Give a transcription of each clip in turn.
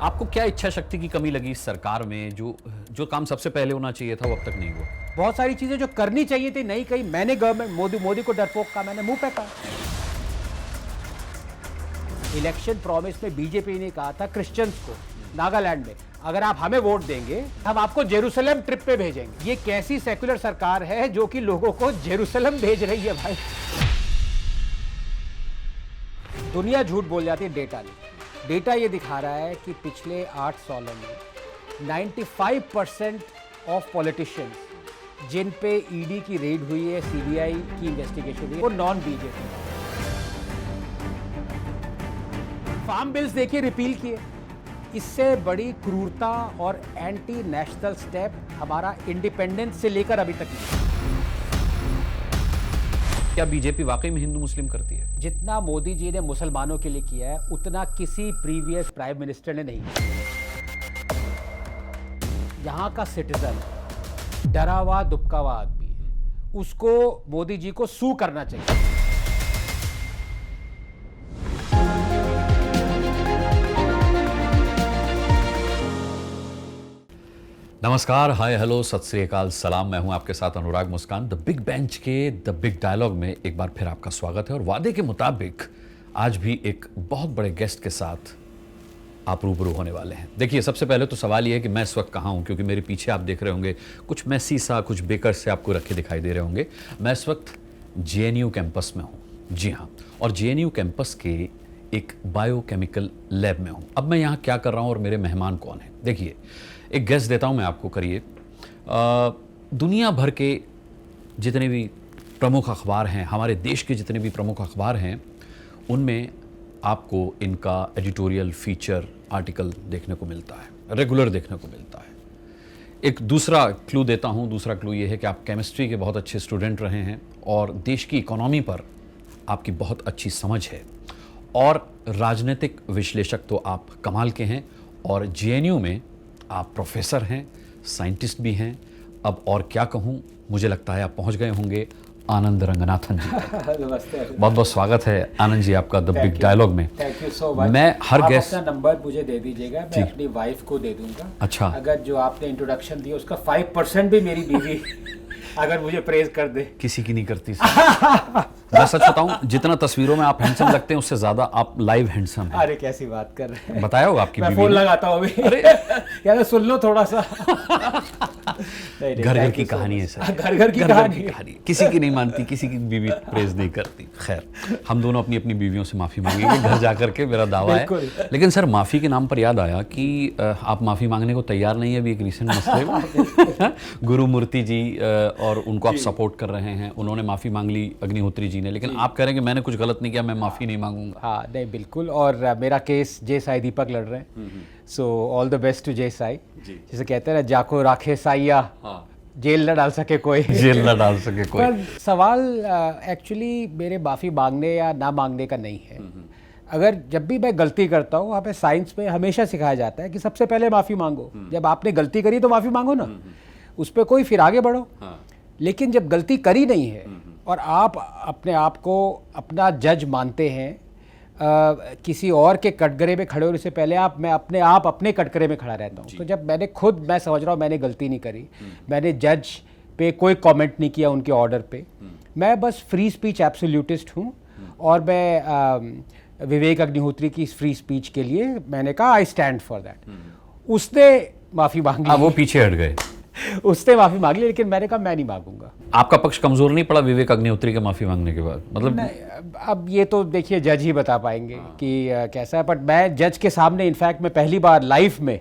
आपको क्या इच्छा शक्ति की कमी लगी इस सरकार में? जो काम सबसे पहले होना चाहिए था वो अब तक नहीं हुआ। बहुत सारी चीजें जो करनी चाहिए थी नहीं कही। मैंने गवर्नमेंट मोदी को डरपोक कहा, मैंने मुंह पे कहा। इलेक्शन प्रॉमिस में बीजेपी ने कहा था क्रिश्चियंस को नागालैंड में, अगर आप हमें वोट देंगे हम आपको जेरूसलम ट्रिप पे भेजेंगे। ये कैसी सेक्युलर सरकार है जो कि लोगों को जेरूसलम भेज रही है भाई। दुनिया झूठ बोल जाती है डेटा नहीं। डेटा ये दिखा रहा है कि पिछले 8 सालों में 95% ऑफ पॉलिटिशियंस जिन पे ईडी की रेड हुई है, सीबीआई की इन्वेस्टिगेशन हुई है, वो नॉन बीजेपी। फार्म बिल्स देखिए रिपील किए। इससे बड़ी क्रूरता और एंटी नेशनल स्टेप हमारा इंडिपेंडेंस से लेकर अभी तक नहीं। क्या बीजेपी वाकई में हिंदू मुस्लिम करती है? जितना मोदी जी ने मुसलमानों के लिए किया है उतना किसी प्रीवियस प्राइम मिनिस्टर ने नहीं किया। यहाँ का सिटीजन डरा हुआ दुबका हुआ आदमी है, उसको मोदी जी को सू करना चाहिए। नमस्कार, हाय, हेलो, सत श्री अकाल, सलाम। मैं हूं आपके साथ अनुराग मुस्कान। द बिग बेंच के द बिग डायलॉग में एक बार फिर आपका स्वागत है। और वादे के मुताबिक आज भी एक बहुत बड़े गेस्ट के साथ आप रूबरू होने वाले हैं। देखिए, सबसे पहले तो सवाल ये है कि मैं इस वक्त कहाँ हूँ, क्योंकि मेरे पीछे आप देख रहे होंगे कुछ मैसी सा, कुछ बेकर से आपको रखे दिखाई दे रहे होंगे। मैं इस वक्त जेएनयू कैंपस में हूँ। जी हाँ, और जेएनयू कैंपस के एक बायोकेमिकल लैब में हूँ। अब मैं यहाँ क्या कर रहा हूँ और मेरे मेहमान कौन हैं? देखिए, एक गेस देता हूं मैं आपको। करिए, दुनिया भर के जितने भी प्रमुख अखबार हैं, हमारे देश के जितने भी प्रमुख अखबार हैं, उनमें आपको इनका एडिटोरियल फीचर आर्टिकल देखने को मिलता है, रेगुलर देखने को मिलता है। एक दूसरा क्लू देता हूं। दूसरा क्लू ये है कि आप केमिस्ट्री के बहुत अच्छे स्टूडेंट रहे हैं और देश की इकोनॉमी पर आपकी बहुत अच्छी समझ है, और राजनीतिक विश्लेषक तो आप कमाल के हैं, और जेएनयू में आप प्रोफेसर हैं, साइंटिस्ट भी हैं। अब और क्या कहूँ, मुझे लगता है आप पहुँच गए होंगे आनंद रंगनाथन जी। नमस्ते। बहुत बहुत स्वागत है आनंद जी आपका द बिग डायलॉग में। Thank you so much. मैं हर गेस्ट अपना नंबर मुझे दे दीजिएगा, मैं अपनी वाइफ को दे दूंगा। अच्छा। अगर जो आपने इंट्रोडक्शन दिया उसका 5% भी मेरी बीवी अगर मुझे प्रेज कर दे। किसी की नहीं करती मैं सच बताऊं, जितना तस्वीरों में आप हैंडसम लगते हैं उससे ज्यादा आप लाइव हैंडसम हैं। अरे कैसी बात कर रहे हैं। बताया होगा आपकी मैं बीवी फोन ने। लगाता हूँ अभी। अरे यार सुन लो थोड़ा सा। घर घर की कहानी है सर। घर की कहानी। किसी की नहीं मानती, किसी की बीवी प्रेज नहीं करती। खैर, हम दोनों अपनी अपनी बीवियों से माफी मांगेंगे घर जाकर के, मेरा दावा है। लेकिन सर, माफी के नाम पर याद आया कि आप माफी मांगने को तैयार नहीं है अभी एक रिसेंट मसले में। गुरुमूर्ति जी और उनको आप सपोर्ट कर रहे हैं, उन्होंने माफी मांग ली अग्निहोत्री जी ने, लेकिन आप कह रहे हैं कि मैंने कुछ गलत नहीं किया, मैं माफी नहीं मांगूंगा। हाँ नहीं बिल्कुल। और मेरा केस जय साई दीपक लड़ रहे हैं। So all the best to Jai Sai. जैसे कहते हैं ना, जाको राखे साइया, जेल न डाल सके कोई। जेल न डाल सके कोई। पर सवाल एक्चुअली मेरे माफ़ी मांगने या ना मांगने का नहीं है। अगर जब भी मैं गलती करता हूँ, वहाँ पे साइंस में हमेशा सिखाया जाता है कि सबसे पहले माफ़ी मांगो। जब आपने गलती करी तो माफ़ी मांगो ना, उस पर कोई फिर आगे बढ़ो। लेकिन जब गलती करी नहीं है और आप अपने आप को अपना जज मानते हैं, किसी और के कटघरे में खड़े होने से पहले मैं अपने कटघरे में खड़ा रहता हूँ। तो जब मैं समझ रहा हूँ मैंने गलती नहीं करी, मैंने जज पे कोई कमेंट नहीं किया उनके ऑर्डर पे, मैं बस फ्री स्पीच एब्सोल्यूटिस्ट हूँ। और मैं विवेक अग्निहोत्री की फ्री स्पीच के लिए मैंने कहा आई स्टैंड फॉर दैट। उसने माफ़ी मांग ली। वो पीछे हट गए। उसने माफी मांग ली, लेकिन मैंने कहा मैं नहीं मांगूंगा। आपका पक्ष कमजोर नहीं पड़ा विवेक अग्निहोत्री के माफी मांगने के बाद? मतलब अब ये तो देखिए जज ही बता पाएंगे कि कैसा है। बट मैं जज के सामने, इनफैक्ट मैं पहली बार लाइफ में,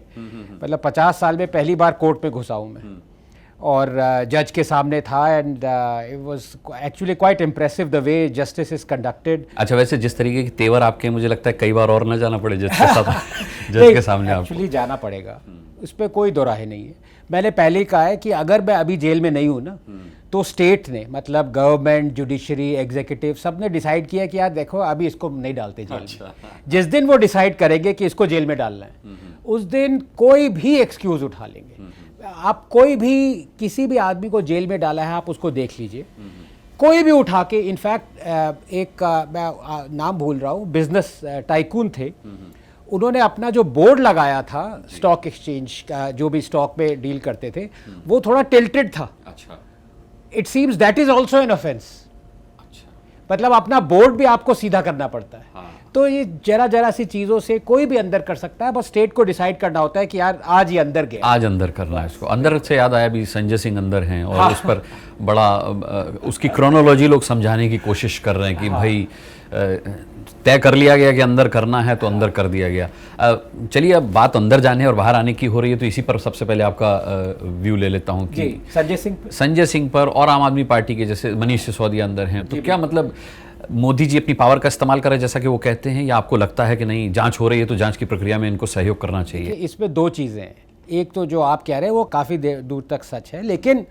मतलब 50 साल में पहली बार कोर्ट में घुसा हूँ मैं, और जज के सामने था। And it was actually quite impressive the way justice is conducted. अच्छा, वैसे जिस तरीके के तेवर आपके, मुझे लगता है कई बार और ना जाना पड़े जज के साथ। जज के सामने आपको एक्चुअली जाना पड़ेगा, उस पर कोई दो राहे नहीं है। मैंने पहले ही कहा है कि अगर मैं अभी जेल में नहीं हूँ ना, तो स्टेट ने, मतलब गवर्नमेंट, जुडिशरी, एग्जीक्यूटिव, सब ने डिसाइड किया कि यार देखो अभी इसको नहीं डालते जेल में। जिस दिन वो डिसाइड करेंगे कि इसको जेल में डालना है, उस दिन कोई भी एक्सक्यूज उठा लेंगे। आप कोई भी, किसी भी आदमी को जेल में डाला है, आप उसको देख लीजिए, कोई भी उठा के। इनफैक्ट एक मैं नाम भूल रहा हूँ, बिजनेस टाइकून थे, उन्होंने अपना जो बोर्ड लगाया था स्टॉक एक्सचेंज का, जो भी स्टॉक में डील करते थे, वो थोड़ा टिल्टेड था। अच्छा it seems that is also an offence. अच्छा मतलब अपना बोर्ड भी आपको सीधा करना पड़ता है। हाँ। तो ये जरा सी चीज़ों से कोई भी अंदर कर सकता है, बस स्टेट को डिसाइड करना होता है कि यार आज ये अंदर गया। आज अंदर करना है इसको। अंदर से याद आया भी संजय सिंह अंदर हैं और उस पर बड़ा उसकी क्रोनोलॉजी लोग समझाने की कोशिश कर रहे हैं कि भाई तय कर लिया गया कि अंदर करना है तो अंदर कर दिया गया। चलिए अब बात अंदर जाने और बाहर आने की हो रही है, तो इसी पर सबसे पहले आपका व्यू ले लेता हूं कि संजय सिंह पर और आम आदमी पार्टी के जैसे मनीष सिसोदिया अंदर हैं, तो क्या मतलब मोदी जी अपनी पावर का इस्तेमाल करें जैसा कि वो कहते हैं, या आपको लगता है कि नहीं जांच हो रही है तो जांच की प्रक्रिया में इनको सहयोग करना चाहिए? इसमें दो चीज़ें हैं। एक तो जो आप कह रहे हैं वो काफ़ी दूर तक सच है, लेकिन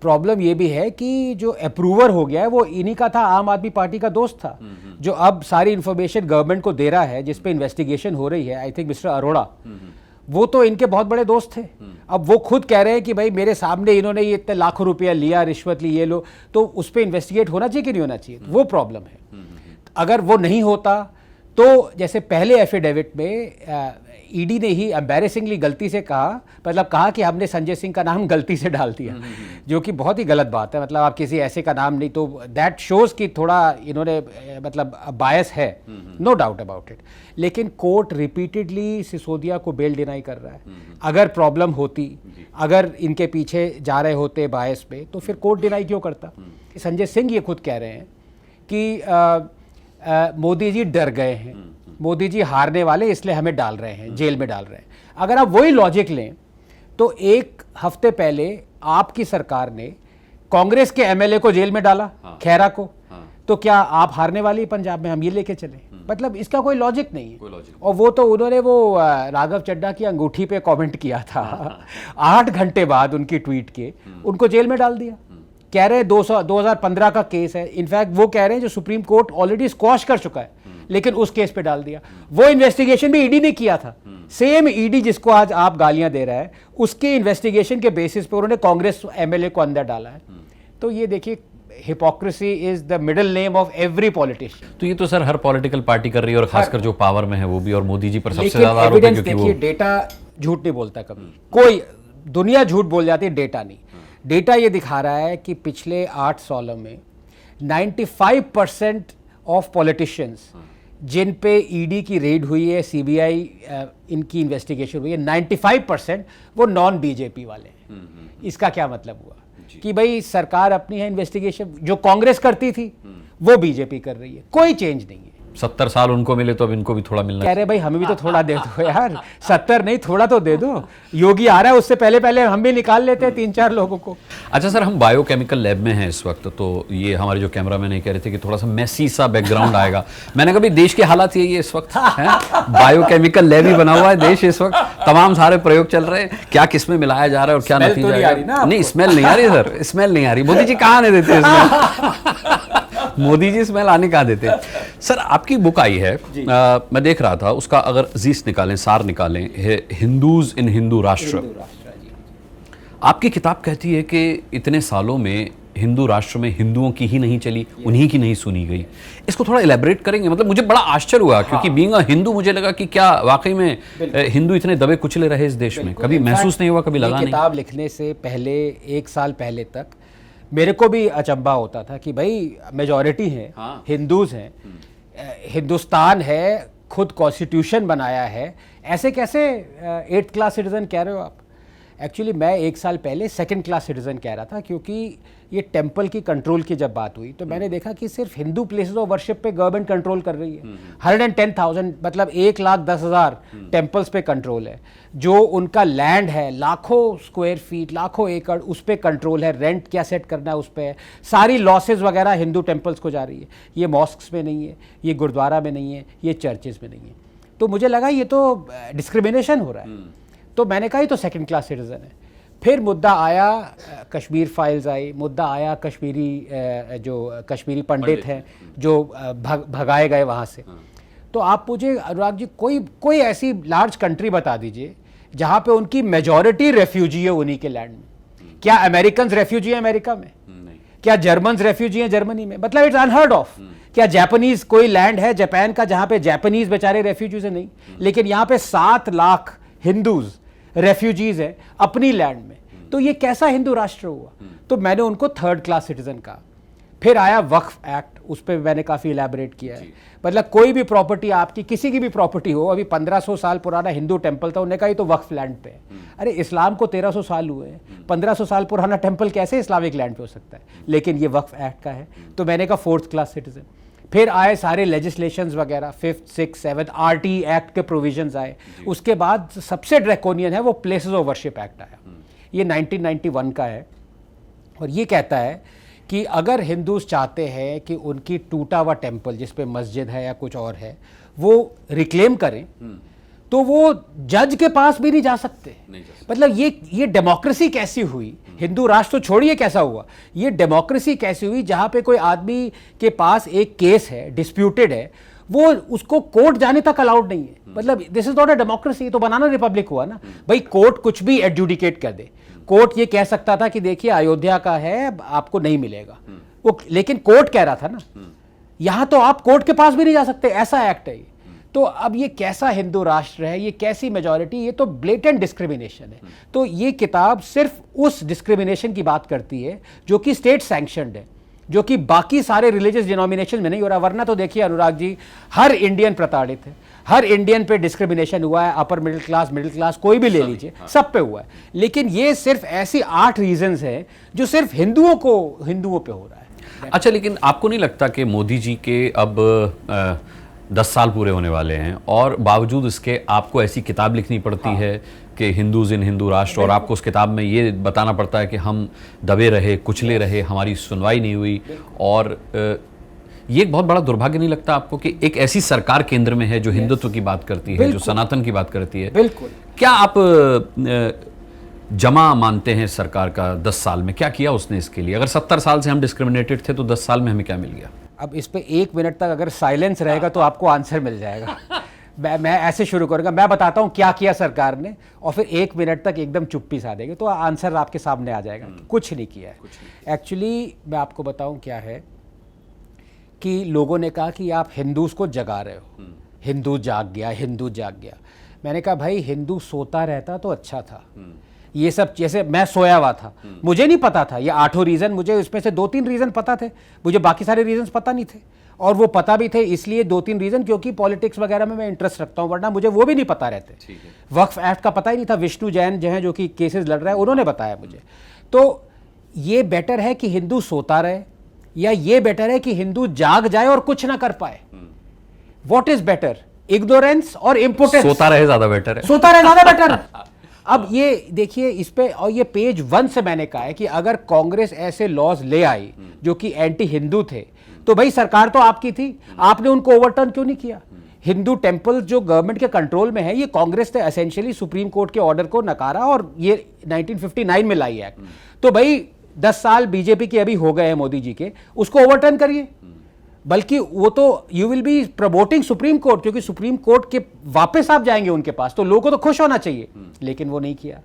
प्रॉब्लम ये भी है कि जो अप्रूवर हो गया है वो इन्हीं का था, आम आदमी पार्टी का दोस्त था, जो अब सारी इन्फॉर्मेशन गवर्नमेंट को दे रहा है, जिस पे इन्वेस्टिगेशन हो रही है। आई थिंक मिस्टर अरोड़ा, वो तो इनके बहुत बड़े दोस्त थे। अब वो खुद कह रहे हैं कि भाई मेरे सामने इन्होंने ये इतने लाखों रुपया लिया, रिश्वत ली, ये लो, तो उस पर इन्वेस्टिगेट होना चाहिए कि नहीं होना चाहिए? वो प्रॉब्लम है। अगर वो नहीं होता तो जैसे पहले एफिडेविट में ईडी ने ही एम्बैरेसिंगली गलती से कहा, मतलब कहा कि हमने संजय सिंह का नाम गलती से डाल दिया, जो कि बहुत ही गलत बात है। मतलब आप किसी ऐसे का नाम नहीं, तो दैट शोज कि थोड़ा इन्होंने मतलब बायस है, नो डाउट अबाउट इट। लेकिन कोर्ट रिपीटेडली सिसोदिया को बेल डिनाई कर रहा है। अगर प्रॉब्लम होती, अगर इनके पीछे जा रहे होते बायस पे, तो फिर कोर्ट डिनाई क्यों करता? संजय सिंह ये खुद कह रहे हैं कि मोदी जी डर गए हैं, मोदी जी हारने वाले इसलिए हमें डाल रहे हैं, जेल में डाल रहे हैं। अगर आप वही लॉजिक लें तो एक हफ्ते पहले आपकी सरकार ने कांग्रेस के एमएलए को जेल में डाला, खैरा को, तो क्या आप हारने वाली पंजाब में? हम ये लेके चले? मतलब इसका कोई लॉजिक नहीं है। और वो तो उन्होंने वो राघव चड्ढा की अंगूठी पे कमेंट किया था 8 घंटे बाद उनकी ट्वीट के, उनको जेल में डाल दिया। कह रहे हैं 2015 का केस है। इनफैक्ट वो कह रहे हैं जो सुप्रीम कोर्ट ऑलरेडी स्क्वॉश कर चुका है, लेकिन उस केस पे डाल दिया। वो इन्वेस्टिगेशन भी ईडी ने किया था, सेम ईडी जिसको आज आप गालियां दे रहा है, उसके इन्वेस्टिगेशन के बेसिस पे उन्होंने कांग्रेस एमएलए को अंदर डाला है। तो ये देखिए, hypocrisy is the middle name of every politician. तो ये तो सर हर पॉलिटिकल पार्टी कर रही है, और खासकर जो पावर में है वो भी, और मोदी जी पर सबसे ज्यादा आरोप है क्योंकि वो डेटा झूठ नहीं बोलता कभी। कोई दुनिया झूठ बोल जाती है, डेटा नहीं। डेटा ये दिखा रहा है कि पिछले 8 सालों में 95% ऑफ पॉलिटिशियंस जिन पे ईडी की रेड हुई है, सीबीआई इनकी इन्वेस्टिगेशन हुई है, 95% वो नॉन बीजेपी वाले हैं। इसका क्या मतलब हुआ कि भाई सरकार अपनी है, इन्वेस्टिगेशन जो कांग्रेस करती थी वो बीजेपी कर रही है, कोई चेंज नहीं है। 70 साल उनको मिले तो अब इनको भी थोड़ा मिलना। कह रहे भाई हमें भी तो थोड़ा दे दो यार, 70 नहीं थोड़ा तो दे दो। योगी आ रहा है, उससे पहले पहले हम भी निकाल लेते हैं 3-4 लोगों को। अच्छा सर, हम बायोकेमिकल लैब में हैं इस वक्त, तो ये हमारे जो कैमरामैन है कह रहे थे कि थोड़ा सा मेसी सा बैकग्राउंड आएगा। मैंने कहा देश के हालात यही है इस वक्त है, बायोकेमिकल लैब ही बना हुआ है देश इस वक्त, तमाम सारे प्रयोग चल रहे हैं, क्या किसमें मिलाया जा रहा है और क्या नतीजा। नहीं स्मेल नहीं आ रही सर, स्मेल नहीं आ रही। मोदी जी कहाँ आने देते स्मेल? मोदी जी स्मेल आने कहाँ देते? सर आपकी बुक आई है, मैं देख रहा था उसका, अगर जीस निकालें, सार निकालें, हिंदूज इन हिंदू राष्ट्र। आपकी किताब कहती है कि इतने सालों में हिंदू राष्ट्र में हिंदुओं की ही नहीं चली, उन्हीं की नहीं सुनी गई। इसको थोड़ा इलेबोरेट करेंगे? मतलब मुझे बड़ा आश्चर्य हुआ क्योंकि बीइंग अ हिंदू मुझे लगा कि क्या वाकई में हिंदू इतने दबे कुचले रहे इस देश में? कभी महसूस नहीं हुआ, कभी लगा नहीं? किताब लिखने से पहले 1 साल पहले तक मेरे को भी अचंभा होता था कि भाई मेजॉरिटी हैं, हिंदूज हैं, हिंदुस्तान है, खुद कॉन्स्टिट्यूशन बनाया है, ऐसे कैसे 8th क्लास सिटीजन कह रहे हो आप? एक्चुअली मैं 1 साल पहले 2nd क्लास सिटीजन कह रहा था, क्योंकि ये टेंपल की कंट्रोल की जब बात हुई तो मैंने देखा कि सिर्फ हिंदू प्लेसेस ऑफ वर्शिप पे गवर्नमेंट कंट्रोल कर रही है। 110,000 मतलब 1,10,000 टेंपल्स पे कंट्रोल है। जो उनका लैंड है, लाखों स्क्वायर फीट, लाखों एकड़, उस पर कंट्रोल है। रेंट क्या सेट करना है उस पर, सारी लॉसेज वगैरह हिंदू टेंपल्स को जा रही है। ये मॉस्क्स में नहीं है, ये गुरुद्वारा में नहीं है, ये चर्चेज में नहीं है। तो मुझे लगा ये तो डिस्क्रिमिनेशन हो रहा है। तो मैंने कहा ये तो 2nd क्लास सिटीजन है। फिर मुद्दा आया, कश्मीर फाइल्स आई, मुद्दा आया जो कश्मीरी पंडित हैं जो भगाए गए वहाँ से। तो आप मुझे अनुराग जी कोई ऐसी लार्ज कंट्री बता दीजिए जहाँ पे उनकी मेजॉरिटी रेफ्यूजी है उन्हीं के लैंड में। क्या अमेरिकन रेफ्यूजी है अमेरिका में? क्या जर्मन्स रेफ्यूजी हैं जर्मनी में? मतलब इट्स अनहर्ड ऑफ। क्या जापानीज कोई लैंड है जापान का जहां पे जापानीज बेचारे रेफ्यूजीज हैं? नहीं। लेकिन यहां पे 7 लाख हिंदूज रेफ्यूजीज हैं अपनी लैंड में। तो ये कैसा हिंदू राष्ट्र हुआ? तो मैंने उनको थर्ड क्लास सिटीजन कहा। फिर आया वक्फ एक्ट, उस पर मैंने काफ़ी इलेबोरेट किया है। मतलब कोई भी प्रॉपर्टी आपकी, किसी की भी प्रॉपर्टी हो, अभी 1500 साल पुराना हिंदू टेंपल था, उन्होंने कहा ये तो वक्फ लैंड पे है। अरे इस्लाम को 1300 साल हुए हैं, 1500 साल पुराना टेंपल कैसे इस्लामिक लैंड पे हो सकता है? लेकिन ये वक्फ एक्ट का है। तो मैंने कहा फोर्थ क्लास सिटीजन। फिर आए सारे लेजिस्लेशंस वगैरह, 5th, 6th, 7th RT act के प्रोविजंस आए। उसके बाद सबसे ड्रैकोनियन है वो प्लेसेस ऑफ वर्शिप एक्ट आया। ये 1991 का है और ये कहता है कि अगर हिंदूज चाहते हैं कि उनकी टूटा हुआ टेंपल जिस पे मस्जिद है या कुछ और है वो रिक्लेम करें, तो वो जज के पास भी नहीं जा सकते। मतलब ये डेमोक्रेसी कैसी हुई? हिंदू राष्ट्र तो छोड़िए कैसा हुआ, ये डेमोक्रेसी कैसी हुई जहां पे कोई आदमी के पास एक केस है, डिस्प्यूटेड है, वो उसको कोर्ट जाने तक अलाउड नहीं है। मतलब this is not a democracy. तो बनाना रिपब्लिक हुआ ना भाई। कोर्ट कुछ भी एडजुडिकेट कर दे। कोर्ट ये कह सकता था कि देखिए अयोध्या का है, आपको नहीं मिलेगा वो, लेकिन कोर्ट कह रहा था ना। यहां तो आप कोर्ट के पास भी नहीं जा सकते, ऐसा एक्ट है ये। तो अब ये कैसा हिंदू राष्ट्र है, ये कैसी मेजॉरिटी? ये तो ब्लेटेंट डिस्क्रिमिनेशन है। तो ये किताब सिर्फ उस डिस्क्रिमिनेशन की बात करती है जो कि स्टेट सैंक्शनड है, जो कि बाकी सारे रिलीजियस डिनोमिनेशन में नहीं हो रहा। वरना तो देखिए अनुराग जी, हर इंडियन प्रताड़ित है, हर इंडियन पे डिस्क्रिमिनेशन हुआ है। अपर मिडिल क्लास कोई भी ले लीजिए, सब पे हुआ है। लेकिन ये सिर्फ ऐसी 8 रीजंस हैं जो सिर्फ हिंदुओं पे हो रहा है। अच्छा, लेकिन आपको नहीं लगता कि मोदी जी के अब 10 साल पूरे होने वाले हैं और बावजूद इसके आपको ऐसी किताब लिखनी पड़ती है कि हिंदूज इन हिंदू राष्ट्र, और आपको उस किताब में ये बताना पड़ता है कि हम दबे रहे, कुचले रहे, हमारी सुनवाई नहीं हुई? और ये एक बहुत बड़ा दुर्भाग्य नहीं लगता आपको कि एक ऐसी सरकार केंद्र में है जो हिंदुत्व की बात करती है, जो सनातन की बात करती है? बिल्कुल। क्या आप जमा मानते हैं सरकार का 10 साल में? क्या किया उसने इसके लिए? अगर 70 साल से हम डिस्क्रिमिनेटेड थे तो 10 साल में हमें क्या मिल गया? अब इस पे 1 मिनट तक अगर साइलेंस रहेगा तो आपको आंसर मिल जाएगा। मैं ऐसे शुरू करूंगा, मैं बताता हूं क्या किया सरकार ने, और फिर 1 मिनट तक एकदम चुप्पी साधेंगे तो आंसर आपके सामने आ जाएगा। कुछ नहीं किया है एक्चुअली। मैं आपको बताऊं क्या है कि लोगों ने कहा कि आप हिंदूज को जगा रहे हो, हिंदू जाग गया। मैंने कहा भाई हिंदू सोता रहता तो अच्छा था। ये सब जैसे मैं सोया हुआ था, मुझे नहीं पता था ये 8 रीजन, मुझे इसमें से 2-3 रीजन पता थे, मुझे बाकी सारे रीजन पता नहीं थे। और वो पता भी थे इसलिए 2-3 रीजन क्योंकि पॉलिटिक्स वगैरह में मैं इंटरेस्ट रखता हूं, वरना मुझे वो भी नहीं पता रहते। वक्फ एक्ट का पता ही नहीं था। विष्णु जैन जो है, जो कि केसेस लड़ रहा है, उन्होंने बताया मुझे। तो ये बेटर है कि हिंदू सोता रहे या ये बेटर है कि हिंदू जाग जाए और कुछ ना कर पाए? व्हाट इज बेटर, इग्नोरेंस और इम्पोर्टेंस? सोता रहे ज्यादा बेटर है। सोता रहे ज्यादा बेटर। अब ये देखिए इस पे, और ये पेज 1 से मैंने कहा है कि अगर कांग्रेस ऐसे लॉज ले आई जो कि एंटी हिंदू थे, तो भाई सरकार तो आपकी थी, आपने उनको ओवरटर्न क्यों नहीं किया? हिंदू टेंपल जो गवर्नमेंट के कंट्रोल में है, ये कांग्रेस ने एसेंशियली सुप्रीम कोर्ट के ऑर्डर को नकारा और ये 1959 में लाई एक्ट। तो भाई 10 साल बीजेपी के अभी हो गए हैं मोदी जी के, उसको ओवरटर्न करिए। बल्कि वो तो you will B promoting supreme court, क्योंकि सुप्रीम कोर्ट के वापस आप जाएंगे उनके पास, तो लोगों को तो खुश होना चाहिए। लेकिन वो नहीं किया।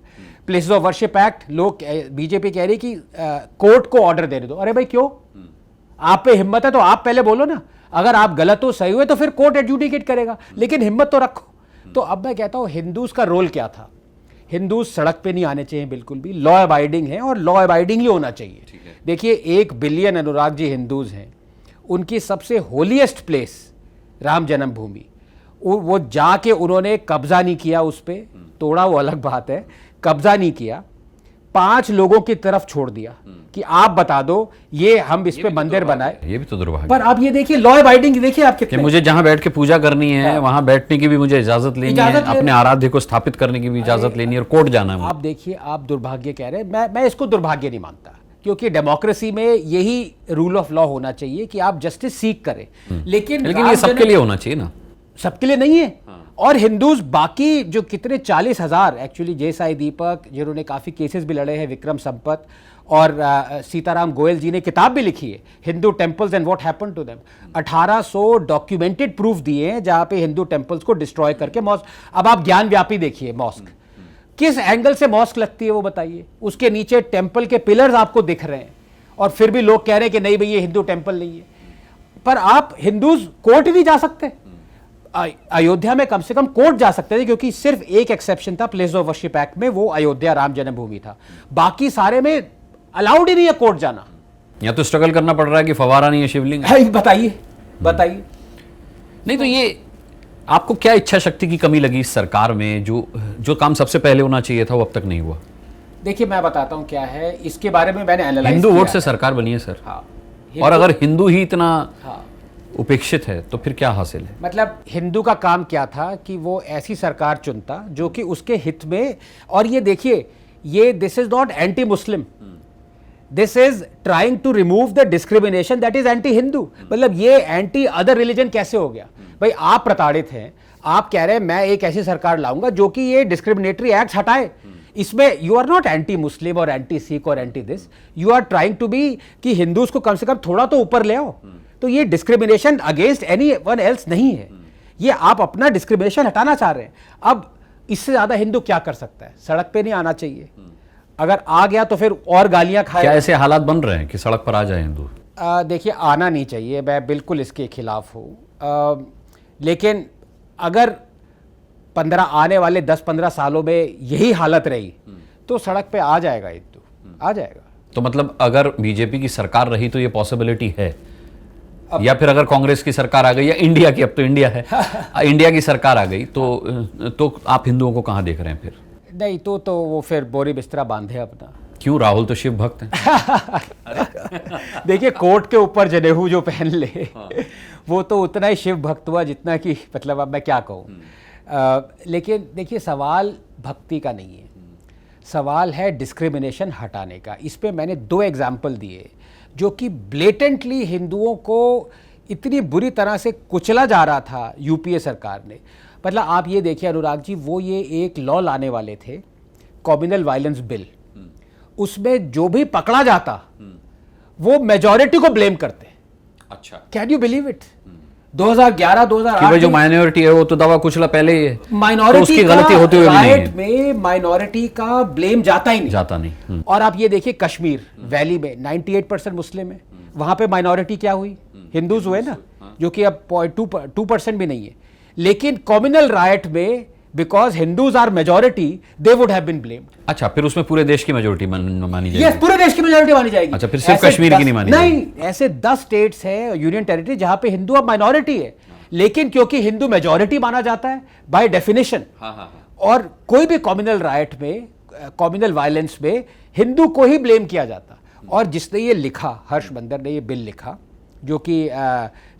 प्लेसेस ऑफ वर्शिप एक्ट, लोग बीजेपी कह रही कि कोर्ट को ऑर्डर देने दो। अरे भाई क्यों? आप पे हिम्मत है तो आप पहले बोलो ना। अगर आप गलत हो, सही हुए तो फिर कोर्ट एडजुडिकेट करेगा, लेकिन हिम्मत तो रखो। तो अब मैं कहता हूं हिंदूज का रोल क्या था? हिंदूज सड़क पे नहीं आने चाहिए बिल्कुल भी, लॉ अबाइडिंग है और लॉ अबाइडिंग ही होना चाहिए। देखिए 1 बिलियन अनुराग जी हिंदूज हैं, उनकी सबसे होलीएस्ट प्लेस राम जन्मभूमि, वो जाके उन्होंने कब्जा नहीं किया, उस पर तोड़ा वो अलग बात है, कब्जा नहीं किया, 5 लोगों की तरफ छोड़ दिया कि आप बता दो ये हम इस पे मंदिर बनाए। ये भी तो दुर्भाग्य। पर अब ये देखिए लॉ अबाइडिंग, देखिए आप कि मुझे जहां बैठ के पूजा करनी है वहां बैठने की भी मुझे इजाजत लेनी है, अपने आराध्य को स्थापित करने की भी इजाजत लेनी है, और कोर्ट जाना है। आप देखिए, आप दुर्भाग्य कह रहे हैं, मैं इसको दुर्भाग्य नहीं मानता, क्योंकि डेमोक्रेसी में यही रूल ऑफ लॉ होना चाहिए कि आप जस्टिस सीख करें। लेकिन ये सबके लिए होना चाहिए ना, सबके लिए नहीं है। और हिंदूज बाकी जो कितने 40,000 एक्चुअली, जय साई दीपक जिन्होंने काफ़ी केसेस भी लड़े हैं, विक्रम संपत और सीताराम गोयल जी ने किताब भी लिखी है, Hindu temples and what happened to them. 1800 documented proof दिए हैं जहां पे हिंदू टेम्पल्स को डिस्ट्रॉय करके मॉस्क। अब आप ज्ञान व्यापी देखिए, मॉस्क किस एंगल से मॉस्क लगती है वो बताइए, उसके नीचे टेम्पल के पिलर्स आपको दिख रहे हैं और फिर भी लोग कह रहे हैं कि नहीं भाई ये हिंदू टेम्पल नहीं है। पर आप हिंदूज कोर्ट नहीं जा सकते। अयोध्या में कम से कम कोर्ट जा सकते थे, क्योंकि सिर्फ एक एक्सेप्शन था प्लेस ऑफ वर्शिप एक्ट में, वो अयोध्या राम जन्मभूमि था। बाकी सारे में अलाउड ही नहीं है कोर्ट जाना। या तो स्ट्रगल करना पड़ रहा है कि फवारा नहीं है शिवलिंग। बताइए बताइए। नहीं तो ये आपको क्या इच्छा शक्ति की कमी लगी इस सरकार में? जो काम सबसे पहले होना चाहिए था वो अब तक नहीं हुआ। देखिए मैं बताता हूं क्या है, इसके बारे में मैंने एनालाइज हिंदू किया वोट से है। सरकार बनी है सर। हाँ, और अगर हिंदू ही इतना हाँ, उपेक्षित है तो फिर क्या हासिल है? मतलब हिंदू का काम क्या था कि वो ऐसी सरकार चुनता जो कि उसके हित में। और ये देखिए, ये this is not anti Muslim, this is trying to remove the discrimination that is anti Hindu. मतलब ये एंटी अदर रिलीजन कैसे हो गया? भाई आप प्रताड़ित हैं, आप कह रहे हैं मैं एक ऐसी सरकार लाऊंगा जो कि ये डिस्क्रिमिनेटरी एक्ट हटाए। इसमें you are not anti Muslim और एंटी सिख और anti this, you are trying to be कि हिंदूज को कम से कम थोड़ा तो ऊपर ले आओ। तो ये discrimination against any one else नहीं है, ये आप अपना डिस्क्रिमिनेशन हटाना चाह रहे हैं। अब इससे ज्यादा हिंदू क्या कर सकता है? सड़क पे नहीं आना चाहिए, अगर आ गया तो फिर और गालियां खाए। क्या ऐसे हालात बन रहे हैं कि सड़क पर आ जाए हिंदू? देखिए आना नहीं चाहिए, मैं बिल्कुल इसके खिलाफ हूँ। लेकिन अगर आने वाले 10-15 सालों में यही हालत रही तो सड़क पे आ जाएगा हिंदू, आ जाएगा। तो मतलब अगर बीजेपी की सरकार रही तो ये पॉसिबिलिटी है, या फिर अगर कांग्रेस की सरकार आ गई या इंडिया की, अब तो इंडिया है इंडिया की सरकार आ गई तो आप हिंदुओं को कहाँ देख रहे हैं फिर? नहीं तो वो फिर बोरी बिस्तरा बांधे अपना। क्यों? राहुल तो शिव भक्त हैं। देखिए कोर्ट के ऊपर जनेऊ जो पहन ले वो तो उतना ही शिव भक्त हुआ जितना कि, मतलब अब मैं क्या कहूँ। लेकिन देखिए सवाल भक्ति का नहीं है, सवाल है डिस्क्रिमिनेशन हटाने का। इस पे मैंने 2 एग्जाम्पल दिए जो कि ब्लेटेंटली हिंदुओं को इतनी बुरी तरह से कुचला जा रहा था यूपीए सरकार ने। मतलब आप ये देखिए अनुराग जी, वो ये एक लॉ लाने वाले थे, कम्युनल वायलेंस बिल, उसमें जो भी पकड़ा जाता वो मेजॉरिटी को ब्लेम करते। अच्छा, कैन यू बिलीव इट? 2011-2008 कि भाई जो माइनॉरिटी है वो तो दवा कुचला पहले ही है, माइनॉरिटी तो उसकी गलती होते हुए भी नहीं राइट है। में माइनॉरिटी का ब्लेम जाता ही नहीं, जाता नहीं। और आप ये देखिए कश्मीर वैली में 98% मुस्लिम है, वहां पे माइनॉरिटी क्या हुई? हिंदूज हुए ना, जो कि अब 2% भी नहीं है। लेकिन कम्युनल राइट में because Hindus are majority they would have been blamed. अच्छा, फिर उसमें पूरे देश की मेजोरिटी मानी जाएगी? यस, पूरे देश की मेजॉरिटी मानी जाएगी। अच्छा, फिर सिर्फ कश्मीर की नहीं मानी नहीं, ऐसे 10 स्टेट्स हैं, यूनियन टेरिटरी, जहां पे हिंदू अब माइनॉरिटी है, लेकिन क्योंकि हिंदू मेजॉरिटी माना जाता है बाय डेफिनेशन, और कोई भी कम्युनल राइट में, कम्युनल वायलेंस में हिंदू को ही ब्लेम किया जाता। और जिसने ये लिखा, हर्ष बंदर ने ये बिल लिखा, जो कि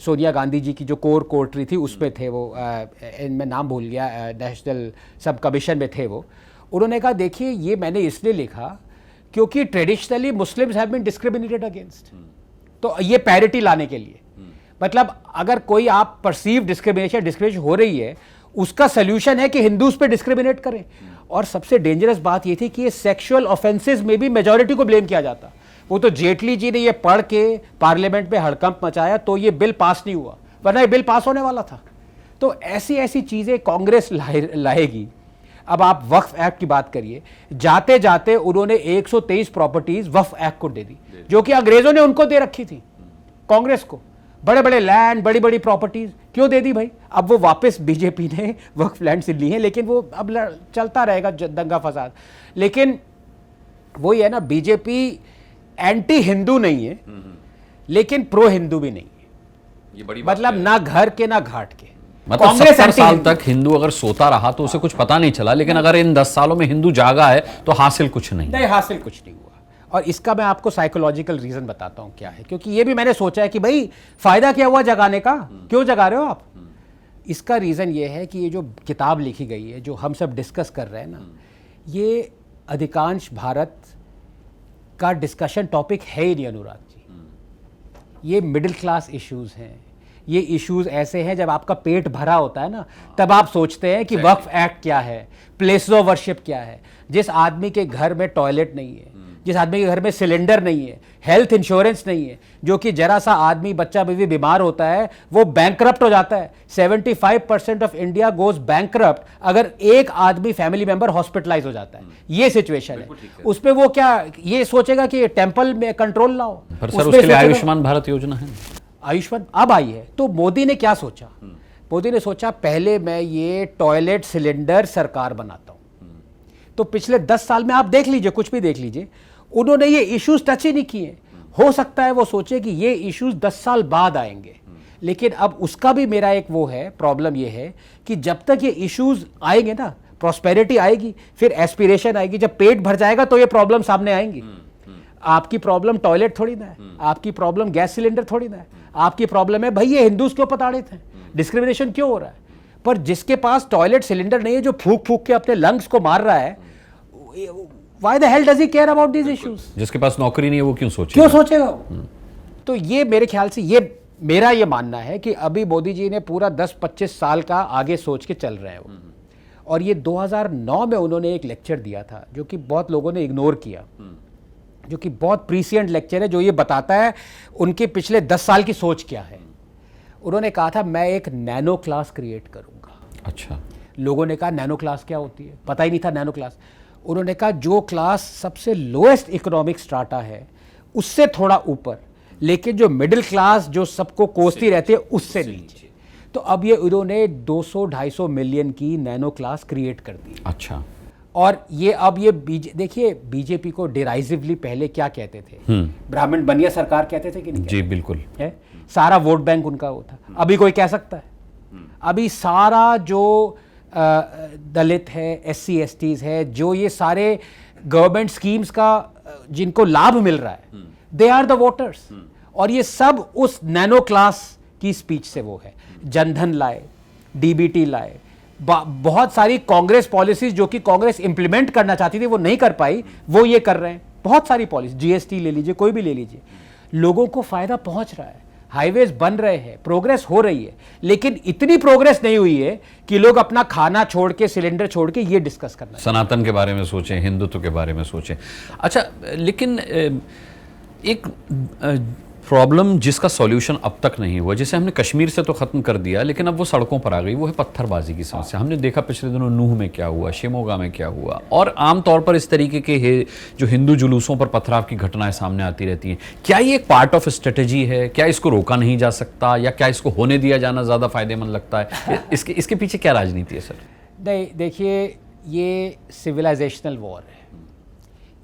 सोनिया गांधी जी की जो कोर कोर्टरी थी उसमें थे वो, इनमें नाम भूल गया, नेशनल सब कमीशन में थे वो। उन्होंने कहा देखिए ये मैंने इसलिए लिखा क्योंकि traditionally Muslims have been discriminated against, तो ये पैरिटी लाने के लिए। मतलब अगर कोई आप परसीव डिस्क्रिमिनेशन हो रही है, उसका सोल्यूशन है कि हिंदूज पे डिस्क्रिमिनेट करें। और सबसे डेंजरस बात ये थी कि ये सेक्सुअल ऑफेंसेस में भी मेजॉरिटी को ब्लेम किया जाता। वो तो जेटली जी ने ये पढ़ के पार्लियामेंट में हड़कंप मचाया तो ये बिल पास नहीं हुआ, वरना ये बिल पास होने वाला था। तो ऐसी ऐसी चीजें कांग्रेस लाएगी। अब आप वक्फ एक्ट की बात करिए, जाते जाते उन्होंने 123 प्रॉपर्टीज वक्फ एक्ट को दे दी, जो कि अंग्रेजों ने उनको दे रखी थी कांग्रेस को। बड़े बड़े लैंड, बड़ी बड़ी प्रॉपर्टीज क्यों दे दी भाई? अब वो वापस बीजेपी ने वक्फ लैंड से ली है, लेकिन वो अब चलता रहेगा दंगा फसाद। लेकिन वही है ना, बीजेपी एंटी हिंदू नहीं है लेकिन प्रो हिंदू भी नहीं है, ये बड़ी मतलब ना घर के ना घाट के। मतलब कांग्रेस 70 साल anti-हिंदू। तक हिंदू अगर सोता रहा तो उसे कुछ पता नहीं चला, लेकिन अगर इन 10 सालों में हिंदू जागा है तो हासिल कुछ नहीं हासिल कुछ नहीं हुआ। और इसका मैं आपको साइकोलॉजिकल रीजन बताता हूं क्या है, क्योंकि ये भी मैंने सोचा है कि भाई फायदा क्या हुआ जगाने का, क्यों जगा रहे हो आप? इसका रीजन ये है कि ये जो किताब लिखी गई है, जो हम सब डिस्कस कर रहे हैं ना, ये अधिकांश भारत का डिस्कशन टॉपिक है ही नहीं अनुराग जी। ये मिडिल क्लास इश्यूज हैं, ये इश्यूज ऐसे हैं जब आपका पेट भरा होता है ना, तब आप सोचते हैं कि वक्फ एक्ट क्या है, प्लेस ऑफ वर्शिप क्या है। जिस आदमी के घर में टॉयलेट नहीं है, जिस आदमी के घर में सिलेंडर नहीं है, हेल्थ इंश्योरेंस नहीं है, जो कि जरा सा आदमी बच्चा बीवी बीमार होता है वो बैंकरप्ट हो जाता है। 75% ऑफ इंडिया गोज बैंकरप्ट अगर एक आदमी फैमिली मेंबर हॉस्पिटलाइज हो जाता है। ये सिचुएशन है। उसमें वो क्या ये सोचेगा कि टेंपल में कंट्रोल लाओ? पर सर उसके लिए आयुष्मान भारत योजना है। आयुष्मान अब आई है। तो मोदी ने क्या सोचा? मोदी ने सोचा पहले मैं ये टॉयलेट सिलेंडर सरकार बनाता हूं। तो पिछले 10 साल में आप देख लीजिए, कुछ भी देख लीजिए, उन्होंने ये इश्यूज टच ही नहीं किए। हो सकता है वो सोचे कि ये इश्यूज 10 साल बाद आएंगे, लेकिन अब उसका भी मेरा एक वो है, प्रॉब्लम ये है कि जब तक ये इश्यूज आएंगे ना, प्रॉस्पेरिटी आएगी, फिर एस्पिरेशन आएगी। जब पेट भर जाएगा तो ये प्रॉब्लम सामने आएंगी। आपकी प्रॉब्लम टॉयलेट थोड़ी ना है, आपकी प्रॉब्लम गैस सिलेंडर थोड़ी ना है, आपकी प्रॉब्लम है भाई ये हिंदूज क्यों प्रताड़ित हैं, डिस्क्रिमिनेशन क्यों हो रहा है। पर जिसके पास टॉयलेट सिलेंडर नहीं है, जो फूक फूक के अपने लंग्स को मार रहा है, why the hell does he care about these issues? जिसके पास नौकरी नहीं है वो क्यों सोचेगा वो? तो ये मेरे ख्याल से ये मेरा ये मानना है कि अभी मोदी जी ने पूरा 10-25 साल का आगे सोच के चल रहे हैं वो। और ये 2009 में उन्होंने एक लेक्चर दिया था जो कि बहुत लोगों ने इग्नोर किया, जो कि बहुत प्रीसियंट लेक्चर है, जो ये बताता है उनके पिछले 10 साल की सोच क्या है। उन्होंने कहा था मैं एक नैनो क्लास क्रिएट करूंगा। अच्छा। लोगों ने कहा नैनो क्लास क्या होती है, पता ही नहीं था नैनो क्लास। उन्होंने कहा जो क्लास सबसे लोएस्ट इकोनॉमिक स्ट्राटा है उससे थोड़ा ऊपर, लेकिन जो मिडिल क्लास जो सबको कोसती रहती है उससे नीचे। तो अब ये उन्होंने 200-250 मिलियन की नैनो क्लास क्रिएट कर दी। अच्छा। और ये अब ये देखिए बीजेपी को डिराइजिवली पहले क्या कहते थे, ब्राह्मण बनिया सरकार कहते थे कि नहीं? जी बिल्कुल है, सारा वोट बैंक उनका होता। अभी कोई कह सकता है? अभी सारा जो दलित है, SC STs है, जो ये सारे गवर्नमेंट स्कीम्स का जिनको लाभ मिल रहा है, दे आर द वोटर्स। और ये सब उस नैनो क्लास की स्पीच से वो है। जनधन लाए, DBT लाए, बहुत सारी कांग्रेस पॉलिसीज जो कि कांग्रेस इंप्लीमेंट करना चाहती थी वो नहीं कर पाई, वो ये कर रहे हैं। बहुत सारी पॉलिसी, GST ले लीजिए, कोई भी ले लीजिए, लोगों को फायदा पहुंच रहा है, हाईवेज बन रहे हैं, प्रोग्रेस हो रही है। लेकिन इतनी प्रोग्रेस नहीं हुई है कि लोग अपना खाना छोड़ के, सिलेंडर छोड़ के ये डिस्कस करना, सनातन के बारे में सोचें, हिंदुत्व के बारे में सोचें। अच्छा, लेकिन एक प्रॉब्लम जिसका सॉल्यूशन अब तक नहीं हुआ, जैसे हमने कश्मीर से तो खत्म कर दिया, लेकिन अब वो सड़कों पर आ गई, वो है पत्थरबाजी की समस्या। हमने देखा पिछले दिनों नूह में क्या हुआ, शिमोगा में क्या हुआ, और आमतौर पर इस तरीके के जो हिंदू जुलूसों पर पथराव की घटनाएं सामने आती रहती हैं। क्या ये एक पार्ट ऑफ स्ट्रेटेजी है? क्या इसको रोका नहीं जा सकता, या क्या इसको होने दिया जाना ज़्यादा फायदेमंद लगता है? इसके पीछे क्या राजनीति है सर? नहीं, देखिए ये सिविलाइजेशनल वॉर है।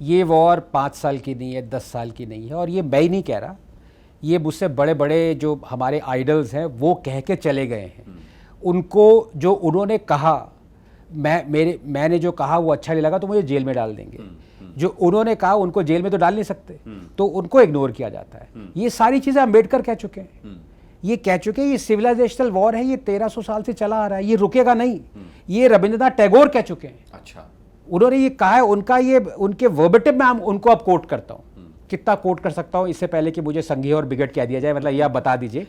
ये वॉर 5 साल की नहीं है, 10 साल की नहीं है। और ये मैं ही नहीं कह रहा, ये मुझसे बड़े बड़े जो हमारे आइडल्स हैं वो कह के चले गए हैं। उनको जो उन्होंने कहा, मैंने जो कहा वो अच्छा नहीं लगा तो मुझे जेल में डाल देंगे। जो उन्होंने कहा उनको जेल में तो डाल नहीं सकते, तो उनको इग्नोर किया जाता है। ये सारी चीज़ें अम्बेडकर कह चुके हैं, ये कह चुके हैं। ये सिविलाइजेशनल वॉर है, ये 1300 साल से चला आ रहा है, ये रुकेगा नहीं। ये रविंद्रनाथ टैगोर कह चुके हैं। अच्छा, उन्होंने ये कहा है, उनका ये उनके वर्बेटिम में हम उनको अब कोट करता हूँ। कितना कोट कर सकता हूँ इससे पहले कि मुझे संघीय और बिगट कह दिया जाए, मतलब ये आप बता दीजिए।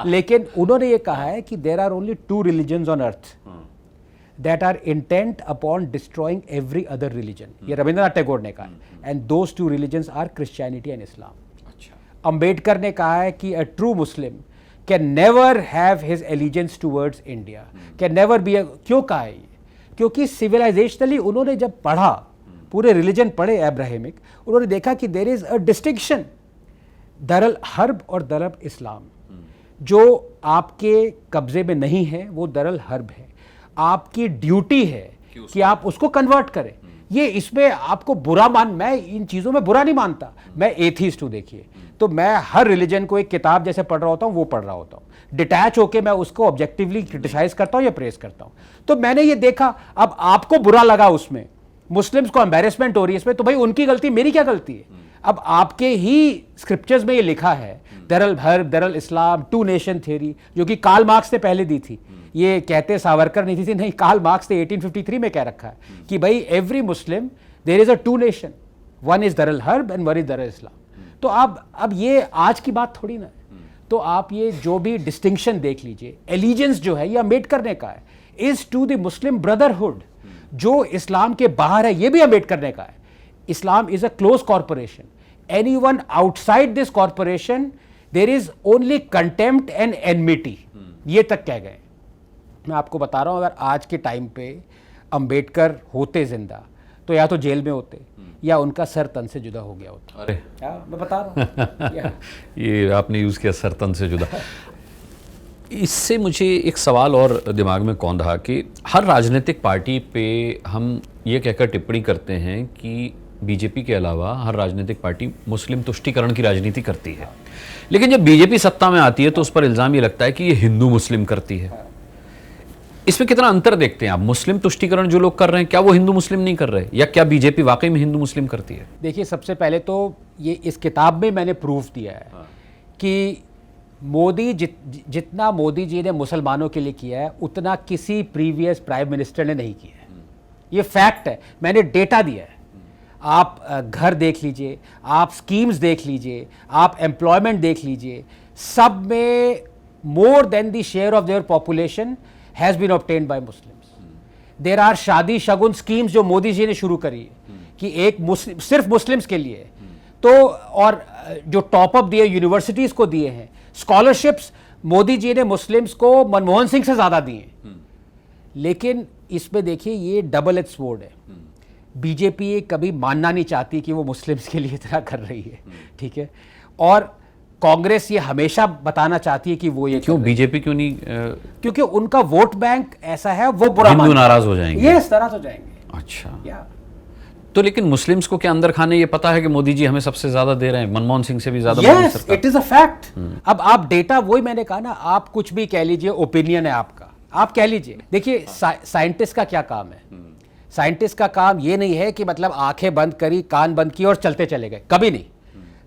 लेकिन उन्होंने ये कहा है कि there are only 2 religions on earth that are intent upon destroying every other religion. ये रविंद्रनाथ टैगोर ने कहा है, and those 2 religions are Christianity and Islam. Ambedkar ने कहा है कि a true Muslim can never have his allegiance towards India, can never be. क्यों कहा है ये? क्योंकि सिविलाइजेशनली उन्होंने जब पढ़ा, पूरे रिलीजन पढ़े अब्राहमिक, उन्होंने देखा कि देयर इज अ डिस्टिंक्शन, दरअल हर्ब और दरअल इस्लाम। जो आपके कब्जे में नहीं है वो दरअल हर्ब है। आपकी ड्यूटी है कि आप उसको कन्वर्ट करें। ये इसमें आपको बुरा मैं इन चीज़ों में बुरा नहीं मानता, मैं एथीस्ट हूँ। देखिए, तो मैं हर रिलीजन को एक किताब जैसे पढ़ रहा होता हूँ वो पढ़ रहा होता हूँ, डिटैच होके मैं उसको ऑब्जेक्टिवली क्रिटिसाइज करता हूँ या प्रेस करता हूँ। तो मैंने ये देखा, अब आपको बुरा लगा, उसमें मुस्लिम्स को एम्बैरेसमेंट हो रही है इसमें, तो भाई उनकी गलती, मेरी क्या गलती है? अब आपके ही स्क्रिप्चर्स में ये लिखा है दरअल हर्ब दरअल इस्लाम, 2 नेशन थ्योरी, जो कि कार्ल मार्क्स ने पहले दी थी। ये कहते सावरकर नहीं थी, नहीं, कार्ल मार्क्स ने 1853 में कह रखा है कि भाई every Muslim there is a 2 nation, 1 is दरअल हर्ब एंड 1 इज दरअल इस्लाम। तो अब ये आज की बात थोड़ी ना है। तो आप ये जो भी डिस्टिंक्शन देख लीजिए, एलिजेंस जो है ये अम्बेडकर ने कहा है, is to the Muslim brotherhood. जो इस्लाम के बाहर है ये भी अम्बेडकर ने कहा है, Islam is a closed corporation. Anyone outside this corporation, there is only contempt and enmity. ये तक कह गए। मैं आपको बता रहा हूँ, अगर आज के टाइम पे अंबेडकर होते जिंदा तो या तो जेल में होते या उनका सर तन से जुदा हो गया होता। अरे मैं बता रहा हूँ। ये आपने यूज़ किया, सर तन से जुदा। इससे मुझे एक सवाल और दिमाग में कौन रहा कि हर राजनीतिक पार्टी पे हम ये कहकर टिप्पणी करते हैं कि बीजेपी के अलावा हर राजनीतिक पार्टी मुस्लिम तुष्टीकरण की राजनीति करती है, लेकिन जब बीजेपी सत्ता में आती है तो उस पर इल्ज़ाम ये लगता है कि ये हिंदू मुस्लिम करती है। इसमें कितना अंतर देखते हैं आप? मुस्लिम तुष्टीकरण जो लोग कर रहे हैं, क्या वो हिंदू मुस्लिम नहीं कर रहे, या क्या बीजेपी वाकई में हिंदू मुस्लिम करती है? देखिए, सबसे पहले तो ये इस किताब में मैंने प्रूफ दिया है कि मोदी जितना मोदी जी ने मुसलमानों के लिए किया है उतना किसी प्रीवियस प्राइम मिनिस्टर ने नहीं किया है। ये फैक्ट है, मैंने डेटा दिया है। आप घर देख लीजिए, आप स्कीम्स देख लीजिए, आप एम्प्लॉयमेंट देख लीजिए, सब में more than the share of their population has been obtained by Muslims. There are Shadi Shagun schemes जो मोदी जी ने शुरू करी है कि एक सिर्फ मुस्लिम्स के लिए, तो और जो टॉप अप दिए यूनिवर्सिटीज़ को दिए हैं, स्कॉलरशिप्स मोदी जी ने मुस्लिम्स को मनमोहन सिंह से ज़्यादा दिए हैं। लेकिन इसमें देखिए, ये डबल एज स्वॉर्ड है। बीजेपी ये कभी मानना नहीं चाहती कि वो मुस्लिम्स के लिए इतना कर रही है, ठीक है, और कांग्रेस ये हमेशा बताना चाहती है कि वो ये क्यों बीजेपी क्यों नहीं? क्योंकि उनका वोट बैंक ऐसा है, वो बुरा हिंदू नाराज हो जाएंगे, ये इस तरह हो जाएंगे। अच्छा, तो लेकिन मुस्लिम्स को क्या अंदर खाने ये पता है कि मोदी जी हमें सबसे ज्यादा दे रहे हैं, मनमोहन सिंह से भी ज्यादा? Yes, it is a fact. अब आप डेटा, वही मैंने कहा ना, आप कुछ भी कह लीजिए, ओपिनियन है आपका, आप कह लीजिए। देखिए, साइंटिस्ट का क्या काम है? साइंटिस्ट का काम ये नहीं है कि मतलब आंखें बंद करी, कान बंद किए और चलते चले गए, कभी नहीं।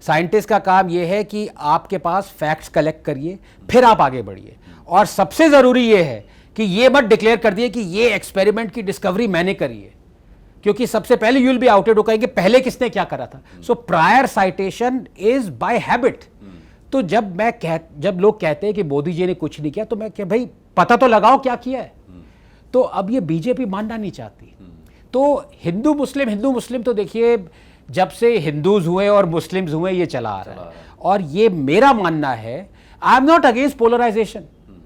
साइंटिस्ट का काम ये है कि आपके पास फैक्ट्स कलेक्ट करिए, फिर आप आगे बढ़िए। और सबसे ज़रूरी ये है कि ये मत डिक्लेयर कर दिए कि ये एक्सपेरिमेंट की डिस्कवरी मैंने करी है, क्योंकि सबसे पहले यू विल बी आउटेड, हो कहेंगे पहले किसने क्या करा था। So prior citation is by habit. तो जब लोग कहते हैं कि मोदी जी ने कुछ नहीं किया, तो मैं क्या भाई, पता तो लगाओ क्या किया है। तो अब ये बीजेपी मानना नहीं चाहती। तो हिंदू मुस्लिम तो देखिए, जब से हिंदूज हुए और मुस्लिम्स हुए ये चला आ रहा है। और ये मेरा मानना है, I am not against polarisation,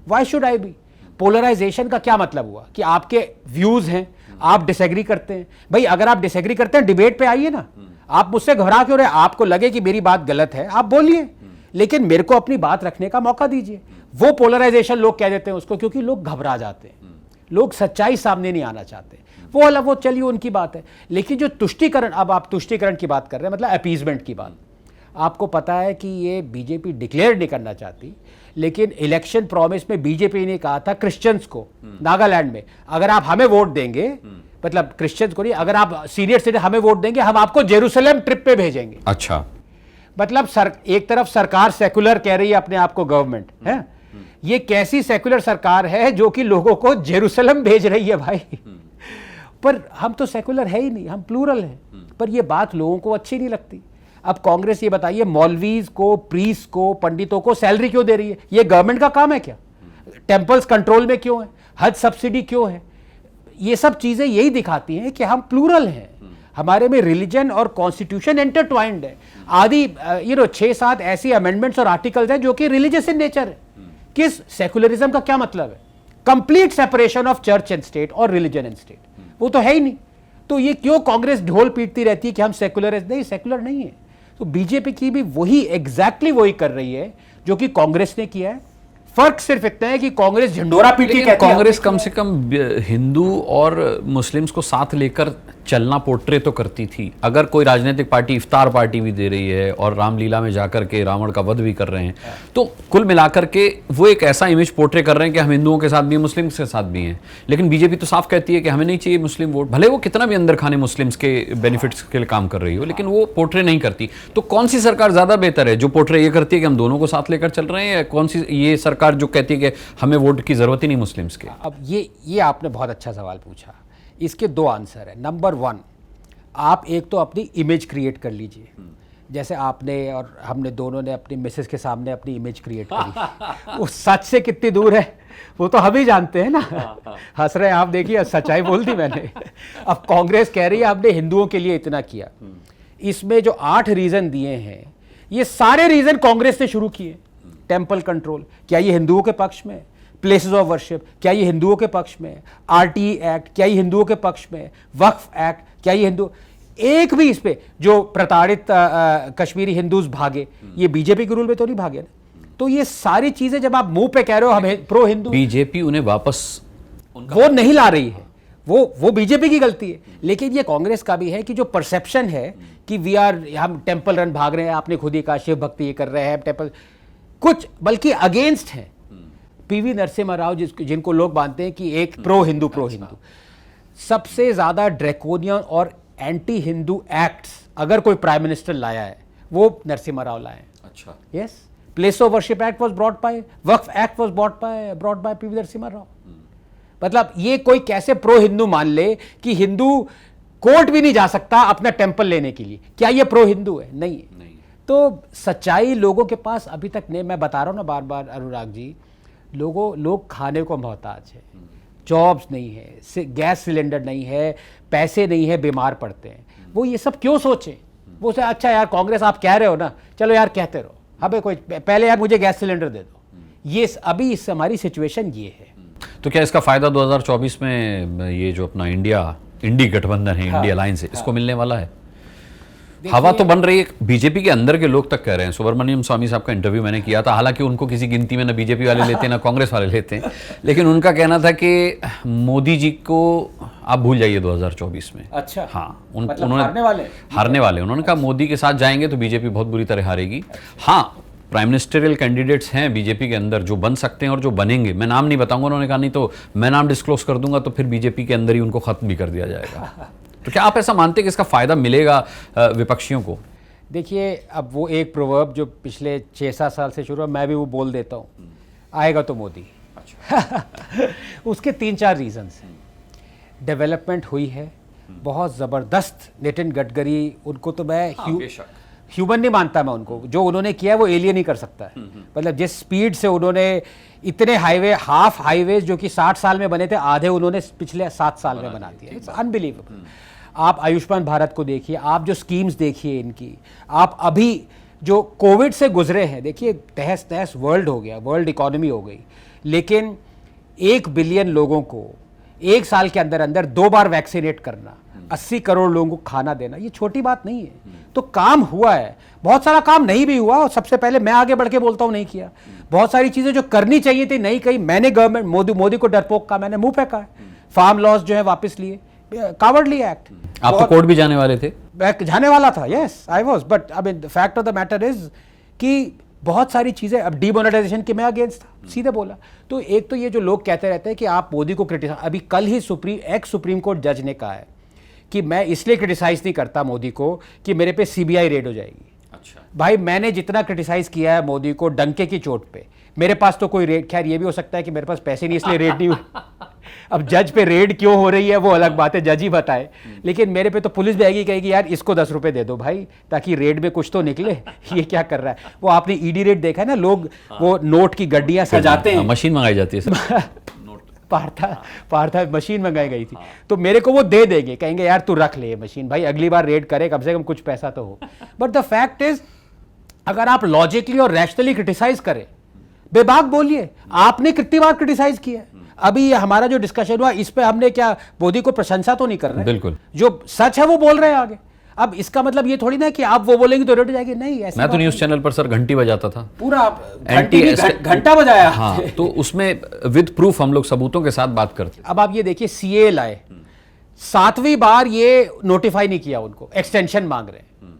why should I be? Polarisation का क्या मतलब हुआ कि आपके व्यूज हैं, आप डिसएग्री करते हैं। भाई, अगर आप डिसएग्री करते हैं, डिबेट पे आइए ना। आप मुझसे घबरा क्यों रहे? आपको लगे कि मेरी बात गलत है, आप बोलिए, लेकिन मेरे को अपनी बात रखने का मौका दीजिए। वो पोलराइजेशन लोग कह देते हैं उसको, क्योंकि लोग घबरा जाते हैं, लोग सच्चाई सामने नहीं आना चाहते। वो अलग, वो चलिए उनकी बात है। लेकिन जो तुष्टीकरण, अब आप तुष्टीकरण की बात कर रहे हैं, मतलब अपीजमेंट की बात, आपको पता है कि ये बीजेपी डिक्लेयर नहीं करना चाहती, लेकिन इलेक्शन प्रॉमिस में बीजेपी ने कहा था क्रिश्चियंस को नागालैंड में, अगर आप हमें वोट देंगे, मतलब क्रिश्चियंस को नहीं, अगर आप सीनियर सिटीजन हमें वोट देंगे, हम आपको जेरूसलम ट्रिप पे भेजेंगे। अच्छा, मतलब एक तरफ सरकार सेकुलर कह रही है अपने आप को, गवर्नमेंट है, ये कैसी सेकुलर सरकार है जो कि लोगों को जेरूसलम भेज रही है भाई? पर हम तो सेकुलर है ही नहीं, हम प्लूरल हैं। पर ये बात लोगों को अच्छी नहीं लगती। अब कांग्रेस ये बताइए, मौलवीज को, प्रीस्ट को, पंडितों को सैलरी क्यों दे रही है? ये गवर्नमेंट का काम है क्या? टेम्पल्स कंट्रोल में क्यों है? हज सब्सिडी क्यों है? ये सब चीजें यही दिखाती हैं कि हम प्लूरल हैं, हमारे में रिलीजन और कॉन्स्टिट्यूशन इंटरट्वाइंड है। आदि 6-7 ऐसी अमेंडमेंट्स और आर्टिकल्स हैं जो कि रिलीजियस इन नेचर है। किस सेकुलरिज्म का क्या मतलब है? Complete separation of church and state और रिलीजन एंड स्टेट, वो तो है ही नहीं। तो ये क्यों कांग्रेस ढोल पीटती रहती है कि हम सेकुलर है? नहीं, सेकुलर नहीं है। तो बीजेपी की भी वही एग्जैक्टली वही कर रही है जो कि कांग्रेस ने किया है। फर्क सिर्फ इतना है कि कांग्रेस झंडोरा पीटी कहती है। कांग्रेस कम से कम हिंदू और मुस्लिम्स को साथ लेकर चलना पोर्ट्रे तो करती थी। अगर कोई राजनीतिक पार्टी इफ्तार पार्टी भी दे रही है और रामलीला में जाकर के रावण का वध भी कर रहे हैं, तो कुल मिलाकर के वो एक ऐसा इमेज पोर्ट्रे कर रहे हैं कि हम हिंदुओं के साथ भी हैं, मुस्लिम्स के साथ भी हैं। लेकिन बीजेपी तो साफ कहती है कि हमें नहीं चाहिए मुस्लिम वोट, भले वो कितना भी अंदर खाने मुस्लिम्स के बेनिफिट्स के लिए काम कर रही हो, लेकिन वो पोर्ट्रे नहीं करती। तो कौन सी सरकार ज्यादा बेहतर है, जो पोर्ट्रे ये करती है कि हम दोनों को साथ लेकर चल रहे हैं, या कौन सी ये सरकार जो कहती है कि हमें वोट की जरूरत ही नहीं मुस्लिम्स के? अब ये आपने बहुत अच्छा सवाल पूछा। इसके 2 आंसर है। नंबर 1, आप एक तो अपनी इमेज क्रिएट कर लीजिए जैसे आपने और हमने दोनों ने अपनी मिसेस के सामने अपनी इमेज क्रिएट करी, उस सच से कितनी दूर है वो तो हम ही जानते हैं ना। हंस रहे हैं आप, देखिए सच्चाई बोल दी मैंने। अब कांग्रेस कह रही है आपने हिंदुओं के लिए इतना किया। इसमें जो 8 रीजन दिए हैं, ये सारे रीजन कांग्रेस ने शुरू किए। टेम्पल कंट्रोल, क्या ये हिंदुओं के पक्ष में? प्लेसेस ऑफ वर्शिप, क्या ये हिंदुओं के पक्ष में? आरटीई एक्ट, क्या ये हिंदुओं के पक्ष में? वक्फ एक्ट, क्या ये हिंदू? एक भी इस पे जो प्रताड़ित कश्मीरी हिंदूज भागे, ये बीजेपी के रूल में तो नहीं भागे ना। तो ये सारी चीजें जब आप मुंह पे कह रहे हो हम प्रो हिंदू, बीजेपी उन्हें वापस वो नहीं ला रही है, वो बीजेपी की गलती है। लेकिन ये कांग्रेस का भी है कि जो परसेप्शन है कि हम टेम्पल रन भाग रहे हैं, आपने खुद ही कहा शिव भक्ति ये कर रहे हैं टेम्पल, कुछ बल्कि अगेंस्ट है। पीवी नरसिम्हा राव जिनको लोग मानते हैं कि एक प्रो हिंदू सबसे ज्यादा ड्रैकोनियन और एंटी हिंदू एक्ट्स अगर कोई प्राइम मिनिस्टर लाया है वो नरसिम्हा राव लाए। अच्छा, yes, place of worship act was brought by, Waqf act was brought by PV Narasimha Rao. मतलब ये कोई कैसे प्रो हिंदू मान ले कि हिंदू कोर्ट भी नहीं जा सकता अपना टेम्पल लेने के लिए, क्या ये प्रो हिंदू है? नहीं है। तो सच्चाई लोगों के पास अभी तक नहीं। मैं बता रहा हूं ना बार बार अनुराग जी, लोग खाने को मोहताज है, जॉब्स नहीं है, गैस सिलेंडर नहीं है, पैसे नहीं है, बीमार पड़ते हैं। वो ये सब क्यों सोचे? वो से अच्छा यार कांग्रेस आप कह रहे हो ना, चलो यार कहते रहो, हमें कोई पहले यार मुझे गैस सिलेंडर दे दो। ये अभी इस हमारी सिचुएशन ये है। तो क्या इसका फायदा 2024 में ये जो अपना इंडी गठबंधन है, इंडी अलायंस है, इसको मिलने वाला है? हवा तो बन रही है, बीजेपी के अंदर के लोग तक कह रहे हैं। सुब्रमण्यम स्वामी साहब का इंटरव्यू मैंने किया था, हालांकि उनको किसी गिनती में ना बीजेपी वाले लेते हैं ना कांग्रेस वाले लेते हैं, लेकिन उनका कहना था कि मोदी जी को आप भूल जाइए 2024 में। अच्छा, हाँ, मतलब उन्होंने हारने वाले उन्होंने कहा मोदी के साथ जाएंगे तो बीजेपी बहुत बुरी तरह हारेगी। हाँ, प्राइम मिनिस्टरियल कैंडिडेट्स हैं बीजेपी के अंदर जो बन सकते हैं और जो बनेंगे, मैं नाम नहीं बताऊंगा, उन्होंने कहा नहीं तो मैं नाम डिस्क्लोज कर दूंगा तो फिर बीजेपी के अंदर ही उनको खत्म भी कर दिया जाएगा। तो क्या आप ऐसा मानते हैं कि इसका फायदा मिलेगा विपक्षियों को? देखिए, अब वो एक प्रोवर्ब जो पिछले 6-7 साल से शुरू हुआ, मैं भी वो बोल देता हूँ, आएगा तो मोदी। अच्छा। उसके 3-4 रीजंस हैं। डेवलपमेंट हुई है बहुत ज़बरदस्त। नितिन गडकरी, उनको तो मैं ह्यूमन नहीं मानता मैं उनको, जो उन्होंने किया है वो एलियन ही कर सकता है। मतलब जिस स्पीड से उन्होंने इतने हाईवे, हाफ हाईवे जो कि 60 साल में बने थे, आधे उन्होंने पिछले 7 साल में बना दिया। It's unbelievable. आप आयुष्मान भारत को देखिए, आप जो स्कीम्स देखिए इनकी, आप अभी जो कोविड से गुजरे हैं, देखिए तहस तहस वर्ल्ड हो गया, वर्ल्ड इकोनॉमी हो गई, लेकिन 1 बिलियन लोगों को 1 साल के अंदर अंदर 2 बार वैक्सीनेट करना, 80 करोड़ लोगों को खाना देना, ये छोटी बात नहीं है। तो काम हुआ है, बहुत सारा काम नहीं भी हुआ, और सबसे पहले मैं आगे बढ़ के बोलता हूँ नहीं किया। बहुत सारी चीजें जो करनी चाहिए थी नहीं कही। मैंने गवर्नमेंट मोदी को डरपोक कहा, मैंने मुंह पे कहा। फार्म लॉज जो है वापस लिए, कावर्डली एक्ट। आप तो कोर्ट भी जाने वाले थे? जाने वाला था, yes I was, but I mean the fact of the matter is कि बहुत सारी चीजें, अब डीमोनेटाइजेशन के मैं अगेंस्ट था, सीधे बोला। तो एक तो ये जो लोग कहते रहते हैं कि आप मोदी को क्रिटिसाइज, अभी कल ही एक्स सुप्रीम कोर्ट जज ने कहा है कि मैं इसलिए क्रिटिसाइज नहीं करता मोदी को कि मेरे पे सीबीआई रेड हो जाएगी। अच्छा भाई, मैंने जितना क्रिटिसाइज किया है मोदी को डंके की चोट पे, मेरे पास तो कोई रेड, खैर ये भी हो सकता है कि मेरे पास पैसे नहीं इसलिए रेड नहीं हुई। अब जज पे रेड क्यों हो रही है वो अलग बात है, जज ही बताए। लेकिन मेरे पे तो पुलिस भी आएगी, कहेगी यार इसको 10 रुपए दे दो भाई, ताकि रेड में कुछ तो निकले। ये क्या कर रहा है? वो आपने ईडी रेड देखा है ना, लोग वो नोट की गड्डियां सजाते हैं, मशीन मंगाई जाती है सर। पार्था मशीन मंगाई गई थी। तो मेरे को वो दे देंगे, कहेंगे यार तू रख ले ये मशीन, भाई अगली बार रेड करे, कम से कम कुछ पैसा तो हो। बट द फैक्ट इज, अगर आप लॉजिकली और रैशनली क्रिटिसाइज करें, बेबाक बोलिए, आपने कितनी बार क्रिटिसाइज किया है। अभी हमारा जो डिस्कशन हुआ इस पे हमने क्या मोदी को प्रशंसा तो नहीं कर रहे, बिल्कुल जो सच है वो बोल रहे हैं आगे। अब इसका मतलब ये थोड़ी ना कि आप वो बोलेंगे तो रेड जाएगी, नहीं। ऐसा मैं तो न्यूज चैनल पर सर घंटी बजाता था, पूरा घंटा बजाया। हाँ, तो उसमें विद प्रूफ हम लोग सबूतों के साथ बात करते। अब आप ये देखिए, सीए लाए, 7वीं बार ये नोटिफाई नहीं किया, उनको एक्सटेंशन मांग रहे हैं।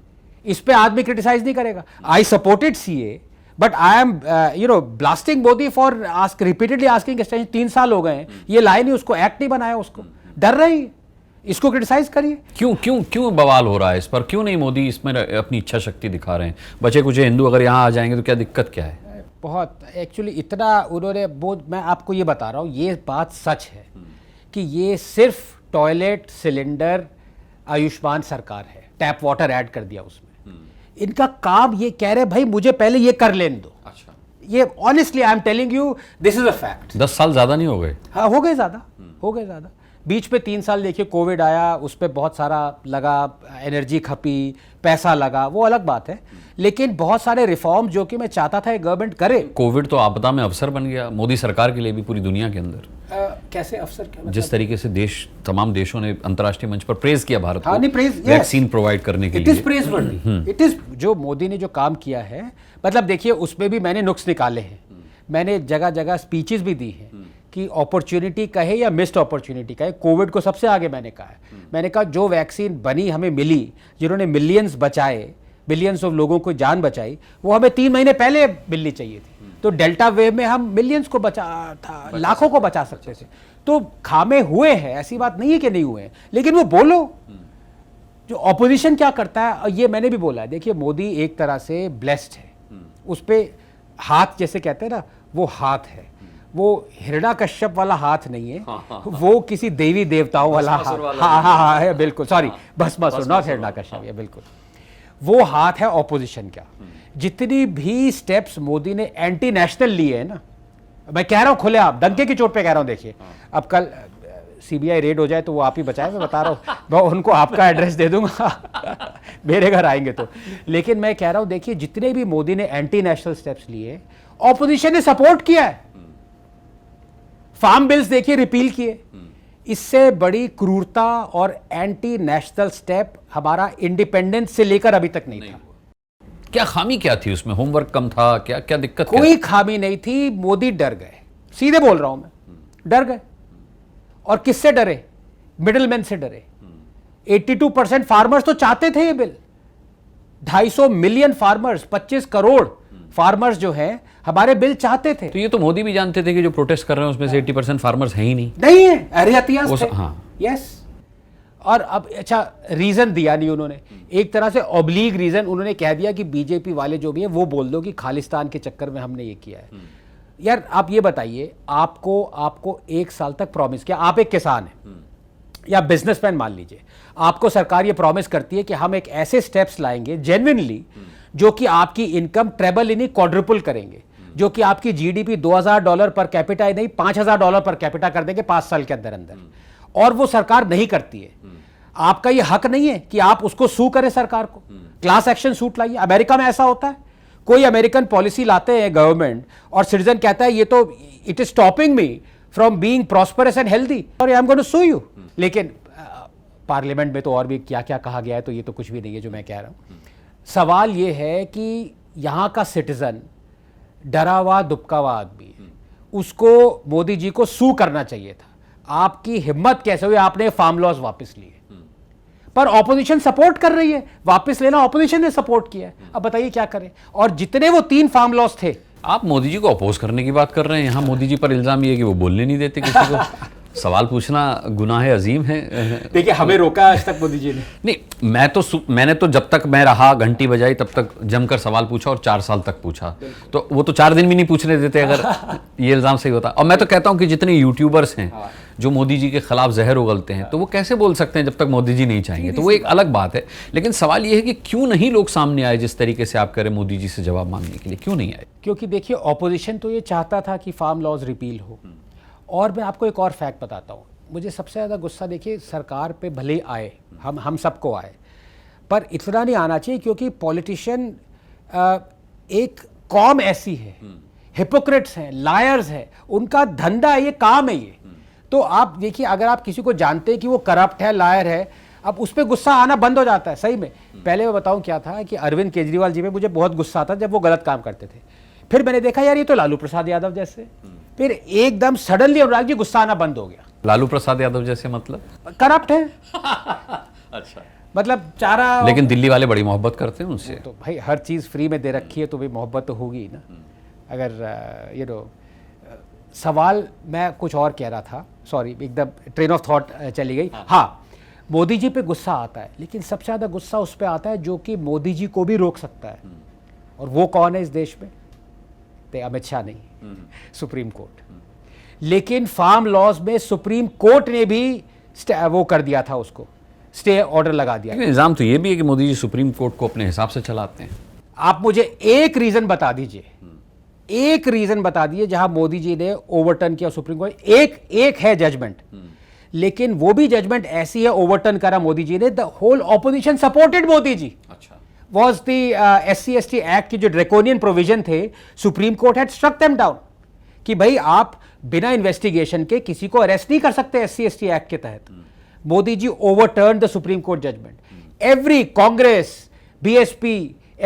इस पे आदमी क्रिटिसाइज नहीं करेगा। I supported CA, but I am blasting Modi for repeatedly asking extension. 3 साल हो गए हैं, ये लाए नहीं, उसको एक्ट नहीं बनाया, उसको डर रही है, इसको क्रिटिसाइज करिए। क्यों बवाल हो रहा है इस पर? क्यों नहीं मोदी इसमें अपनी इच्छा शक्ति दिखा रहे हैं? बचे कुछ हिंदू अगर यहाँ आ जाएंगे तो क्या दिक्कत क्या है? बहुत एक्चुअली इतना उन्होंने मैं आपको ये बता रहा हूँ, ये बात सच है कि ये सिर्फ टॉयलेट सिलेंडर आयुष्मान सरकार है, टैप वाटर ऐड कर दिया उसमें। इनका काम ये कह रहे भाई मुझे पहले ये कर लेने दो। अच्छा, ये honestly I am telling you, this is a fact. 10 साल ज्यादा नहीं हो गए? हाँ, हो गए ज़्यादा, हो गए ज़्यादा। बीच में 3 साल देखिए कोविड आया, उस पर बहुत सारा लगा, एनर्जी खपी, पैसा लगा, वो अलग बात है। लेकिन बहुत सारे रिफॉर्म जो कि मैं चाहता था गवर्नमेंट करे। कोविड तो आपदा में अवसर बन गया मोदी सरकार के लिए भी, पूरी दुनिया के अंदर। कैसे अवसर क्या मतलब? जिस तरीके से तमाम देशों ने अंतर्राष्ट्रीय मंच पर प्रेज किया भारत हाँ, को नहीं, praise, yes. वैक्सीन प्रोवाइड करने के इट इज लिए। प्रेज वर्दी, इट इज जो मोदी ने जो काम किया है, मतलब देखिए उसमें भी मैंने नुक्स निकाले हैं, मैंने जगह जगह स्पीचेस भी दी हैं कि अपॉर्चुनिटी कहे या मिस्ड अपॉर्चुनिटी कहे, कोविड को सबसे आगे मैंने कहा है। मैंने कहा जो वैक्सीन बनी हमें मिली, जिन्होंने मिलियंस बचाए, बिलियंस ऑफ लोगों को जान बचाई, वो हमें 3 महीने पहले मिलनी चाहिए थी। तो डेल्टा वेव में हम मिलियंस को लाखों को बचा सकते थे। तो खामे हुए हैं, ऐसी बात नहीं है कि नहीं हुए हैं, लेकिन वो बोलो। जो ऑपोजिशन क्या करता है, और ये मैंने भी बोला है, देखिए मोदी एक तरह से ब्लेस्ड है, उस पर हाथ जैसे कहते हैं ना, वो हाथ है, वो हिरण्यकश्यप वाला हाथ नहीं है, वो किसी देवी देवताओं वाला हाथ। हाँ है, बिल्कुल, सॉरी, भस्मासुर, नॉट हिरण्यकश्यप, ये बिल्कुल वो हाथ है ऑपोजिशन का। जितनी भी स्टेप्स मोदी ने एंटी नेशनल लिए हैं ना, मैं कह रहा हूं खुले आप डंके की चोट पे कह रहा हूं, देखिए अब कल सीबीआई रेड हो जाए तो वो आप ही बचाए, मैं बता रहा हूं, मैं उनको आपका एड्रेस दे दूंगा मेरे घर आएंगे तो। लेकिन मैं कह रहा हूं देखिए जितने भी मोदी ने एंटी नेशनल स्टेप्स लिए, ऑपोजिशन ने सपोर्ट किया है। फार्म बिल्स देखिए रिपील किए, इससे बड़ी क्रूरता और एंटी नेशनल स्टेप हमारा इंडिपेंडेंस से लेकर अभी तक नहीं था। क्या खामी क्या थी उसमें? होमवर्क कम था? क्या क्या दिक्कत? कोई खामी नहीं थी, मोदी डर गए, सीधे बोल रहा हूं मैं, डर गए। और किससे डरे? मिडिलमैन से डरे। 82% फार्मर्स तो चाहते थे ये bill. 250 million farmers, 25 crore farmers जो हैं हमारे बिल चाहते थे। तो ये तो मोदी भी जानते थे कि जो प्रोटेस्ट कर रहे हैं उसमें से 80% फार्मर्स हैं ही नहीं है, अरिहतियास थे। हाँ, यस। और अब अच्छा रीजन दिया नहीं उन्होंने, एक तरह से ऑब्लीग रीजन उन्होंने कह दिया कि बीजेपी वाले जो भी है वो बोल दो कि खालिस्तान के चक्कर में हमने ये किया है। यार आप ये बताइए, आपको 1 साल तक प्रॉमिस किया, आप एक किसान हैं या बिजनेसमैन मान लीजिए, आपको सरकार ये प्रॉमिस करती है कि हम एक ऐसे स्टेप्स लाएंगे जेन्युइनली जो कि आपकी इनकम ट्रेबल नहीं क्वाड्रुपल करेंगे, जो कि आपकी जीडीपी $2000 पर कैपिटा नहीं $5000 पर कैपिटा कर देंगे 5 साल के अंदर अंदर। और वो सरकार नहीं करती है। आपका ये हक नहीं है कि आप उसको सू करें सरकार को, क्लास एक्शन सूट लाइए। अमेरिका में ऐसा होता है, कोई अमेरिकन पॉलिसी लाते हैं गवर्नमेंट और सिटीजन कहता है ये तो it is stopping me from being prosperous and healthy और I am going to sue you. लेकिन पार्लियामेंट में तो और भी क्या क्या कहा गया है, तो ये तो कुछ भी नहीं है जो मैं कह रहा हूं। सवाल ये है कि यहां का सिटीजन डरा हुआ दुबका हुआ आदमी है, उसको मोदी जी को सू करना चाहिए था। आपकी हिम्मत कैसे हुई, आपने फार्म लॉज वापस लिए, पर ऑपोजिशन सपोर्ट कर रही है, वापस लेना ऑपोजिशन ने सपोर्ट किया है। अब बताइए क्या करें। और जितने वो 3 फार्म लॉज थे, आप मोदी जी को अपोज करने की बात कर रहे हैं, यहाँ मोदी जी पर इल्जाम ये है कि वो बोलने नहीं देते किसी को। सवाल पूछना गुनाह अजीम है। देखिए हमें रोका आज तक मोदी जी ने नहीं। मैंने तो जब तक मैं रहा, घंटी बजाई, तब तक जमकर सवाल पूछा और 4 साल तक पूछा। तो वो तो 4 दिन भी नहीं पूछने देते अगर ये इल्जाम सही होता। और मैं तो कहता हूं कि जितने यूट्यूबर्स हैं जो मोदी जी के खिलाफ जहर उगलते हैं, तो वो कैसे बोल सकते हैं जब तक मोदी जी नहीं चाहेंगे? तो वो एक अलग बात है। लेकिन सवाल ये है कि क्यों नहीं लोग सामने आए, जिस तरीके से आप कह रहे मोदी जी से जवाब मांगने के लिए क्यों नहीं आए? क्योंकि देखिए ऑपोजिशन तो ये चाहता था कि फार्म लॉज रिपील हो। और मैं आपको एक और फैक्ट बताता हूँ, मुझे सबसे ज़्यादा गुस्सा देखिए सरकार पे भले आए, हम सबको आए, पर इतना नहीं आना चाहिए क्योंकि पॉलिटिशियन एक कौम ऐसी है, हिपोक्रेट्स हैं, लायर्स हैं, उनका धंधा है, ये काम है ये। तो आप देखिए अगर आप किसी को जानते हैं कि वो करप्ट है, लायर है, अब उस पर गुस्सा आना बंद हो जाता है। सही में पहले मैं बताऊं क्या था कि अरविंद केजरीवाल जी पे मुझे बहुत गुस्सा आता जब वो गलत काम करते थे। फिर मैंने देखा यार ये तो लालू प्रसाद यादव जैसे, फिर एकदम सडनली अनुराग जी गुस्सा आना बंद हो गया। लालू प्रसाद यादव जैसे मतलब करप्ट है। अच्छा, मतलब चारा। लेकिन दिल्ली वाले बड़ी मोहब्बत करते हैं उनसे। तो भाई हर चीज़ फ्री में दे रखी है तो भाई मोहब्बत तो होगी ना। अगर सवाल मैं कुछ और कह रहा था, सॉरी एकदम ट्रेन ऑफ थॉट चली गई। हाँ, मोदी जी पे गुस्सा आता है, लेकिन सबसे ज़्यादा गुस्सा उस पर आता है जो कि मोदी जी को भी रोक सकता है। और वो कौन है इस देश में? तो अमित शाह नहीं, सुप्रीम कोर्ट। लेकिन फार्म लॉज में सुप्रीम कोर्ट ने भी वो कर दिया था उसको, स्टे ऑर्डर लगा दिया। लेकिन इल्जाम तो ये भी है कि मोदी जी सुप्रीम कोर्ट को अपने हिसाब से चलाते हैं। आप मुझे एक रीजन बता दीजिए, एक रीजन बता दीजिए जहां मोदी जी ने ओवरटर्न किया सुप्रीम कोर्ट। एक है जजमेंट, लेकिन वो भी जजमेंट ऐसी है ओवरटर्न करा मोदी जी ने, the whole opposition supported Modi ji. अच्छा, वॉज द SC/ST एक्ट की जो ड्रेकोनियन प्रोविजन थे, supreme court had struck them down कि भाई आप बिना इन्वेस्टिगेशन के किसी को अरेस्ट नहीं कर सकते SC/ST एक्ट के तहत। Modi ji overturn the supreme court judgment. Every Congress, BSP,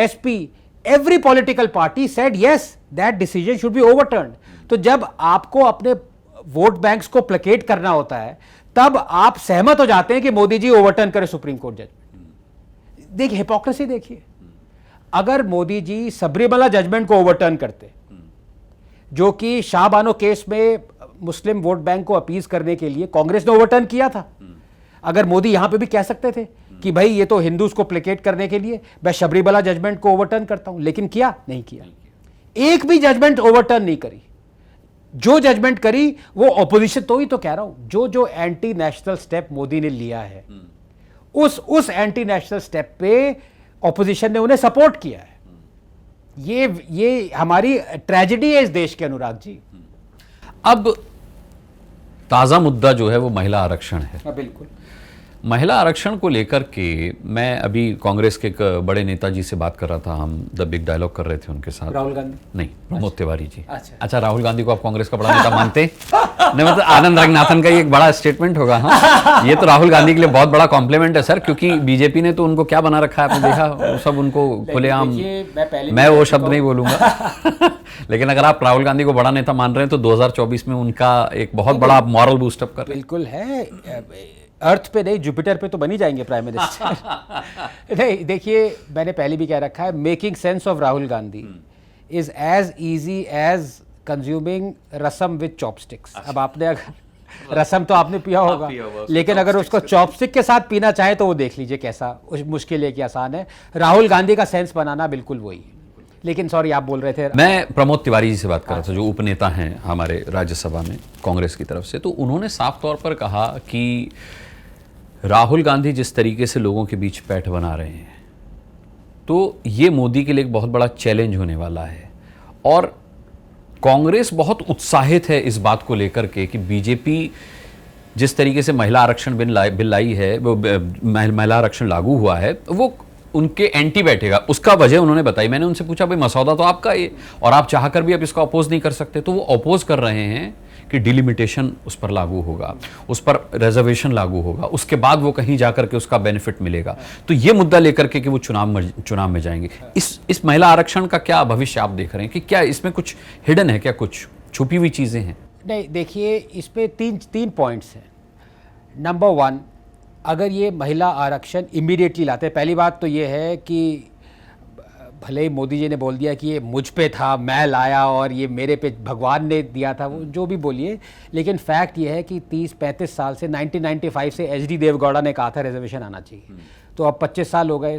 SP, every political party said yes that decision should be overturned. तो जब आपको अपने वोट बैंक्स को प्लेकेट करना होता है, तब आप सहमत हो जाते हैं कि मोदी जी ओवरटर्न करे सुप्रीम कोर्ट जजमेंट। देखिए हिपोक्रेसी देखिए, अगर मोदी जी सबरीमला जजमेंट को ओवरटर्न करते, जो कि शाहबानो केस में मुस्लिम वोट बैंक को अपीज करने के लिए कांग्रेस ने ओवरटर्न किया था, अगर मोदी यहां पे भी कह सकते थे कि भाई ये तो हिंदूज को प्लेकेट करने के लिए मैं सबरीमला जजमेंट को ओवरटर्न करता हूं, लेकिन किया नहीं किया। एक भी जजमेंट ओवरटर्न नहीं करी। जो जजमेंट करी वो ऑपोजिशन, तो ही तो कह रहा हूं, जो जो एंटी नेशनल स्टेप मोदी ने लिया है, उस एंटी नेशनल स्टेप पे ऑपोजिशन ने उन्हें सपोर्ट किया है। ये हमारी ट्रेजेडी है इस देश के, अनुराग जी। अब ताज़ा मुद्दा जो है वो महिला आरक्षण है। बिल्कुल। महिला आरक्षण को लेकर के मैं अभी कांग्रेस के एक बड़े नेताजी से बात कर रहा था, हम द बिग डायलॉग कर रहे थे उनके साथ। राहुल गांधी? नहीं, प्रमोद तिवारी जी। अच्छा, राहुल गांधी को आप कांग्रेस का बड़ा नेता मानते? नहीं, मतलब आनंद रंगनाथन का ये एक बड़ा स्टेटमेंट होगा। हाँ, ये तो राहुल गांधी के लिए बहुत बड़ा कॉम्प्लीमेंट है सर, क्योंकि बीजेपी ने तो उनको क्या बना रखा है, आपने देखा, वो सब उनको खुलेआम, मैं वो शब्द नहीं बोलूंगा। लेकिन अगर आप राहुल गांधी को बड़ा नेता मान रहे हैं तो 2024 में उनका एक बहुत बड़ा मॉरल बूस्टअप कर। बिल्कुल है। अर्थ पे नहीं, जुपिटर पे तो बन ही जाएंगे प्राइम मिनिस्टर। नहीं, देखिए मैंने पहले भी कह रखा है, making sense of Rahul Gandhi is as easy as consuming rasam with chopsticks. अब आपने अगर रसम तो आपने पिया होगा, लेकिन अगर उसको चॉपस्टिक के साथ पीना चाहे तो वो देख लीजिए कैसा मुश्किल है कि आसान है। राहुल गांधी का सेंस बनाना बिल्कुल वही है। लेकिन सॉरी, आप बोल रहे थे। मैं प्रमोद तिवारी जी से बात कर रहा था, जो उपनेता हैं हमारे राज्यसभा में कांग्रेस की तरफ से। तो उन्होंने साफ तौर पर कहा कि राहुल गांधी जिस तरीके से लोगों के बीच पैठ बना रहे हैं, तो ये मोदी के लिए एक बहुत बड़ा चैलेंज होने वाला है। और कांग्रेस बहुत उत्साहित है इस बात को लेकर के कि बीजेपी जिस तरीके से महिला आरक्षण बिल लाई है, वो महिला आरक्षण लागू हुआ है, वो उनके एंटी बैठेगा। उसका वजह उन्होंने बताई। मैंने उनसे पूछा भाई मसौदा तो आपका ये, और आप चाहकर भी आप इसको अपोज नहीं कर सकते। तो वो अपोज कर रहे हैं कि डिलिमिटेशन उस पर लागू होगा, उस पर रिजर्वेशन लागू होगा, उसके बाद वो कहीं जाकर के उसका बेनिफिट मिलेगा। तो ये मुद्दा लेकर के कि वो चुनाव में जाएंगे। इस महिला आरक्षण का क्या भविष्य आप देख रहे हैं कि क्या इसमें कुछ हिडन है, क्या कुछ छुपी हुई चीजें हैं? नहीं, देखिए इस पे तीन पॉइंट्स हैं। नंबर 1, अगर ये महिला आरक्षण इमीडिएटली लाते हैं, पहली बात तो ये है कि भले ही मोदी जी ने बोल दिया कि ये मुझ पे था, मैं लाया और ये मेरे पे भगवान ने दिया था, वो जो भी बोलिए, लेकिन फैक्ट ये है कि 30-35 साल से 1995 से HD देवगौड़ा ने कहा था रिजर्वेशन आना चाहिए। तो अब 25 साल हो गए,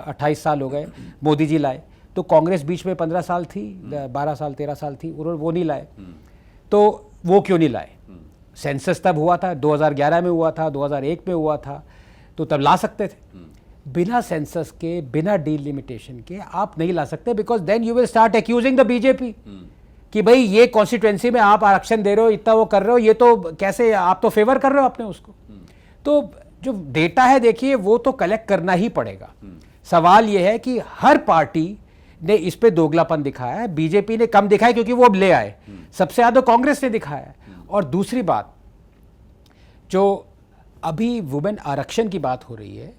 28 साल हो गए, मोदी जी लाए। तो कांग्रेस बीच में 15 साल थी, 12 साल 13 साल थी, उन्होंने वो नहीं लाए। तो वो क्यों नहीं लाए? सेंसस तब हुआ था, 2011 में हुआ था, 2001 में हुआ था, तो तब ला सकते थे। बिना सेंसस के, बिना डिलिमिटेशन के आप नहीं ला सकते, because then you will start accusing the BJP कि भाई ये कॉन्स्टिट्यूएंसी में आप आरक्षण दे रहे हो, इतना वो कर रहे हो, ये तो कैसे, आप तो फेवर कर रहे हो अपने उसको। तो जो डेटा है देखिए, वो तो कलेक्ट करना ही पड़ेगा। सवाल ये है कि हर पार्टी ने इस पे दोगलापन दिखाया है। बीजेपी ने कम दिखाया क्योंकि वो अब ले आए, सबसे ज्यादा कांग्रेस ने दिखाया है। और दूसरी बात, जो अभी वुमेन आरक्षण की बात हो रही है,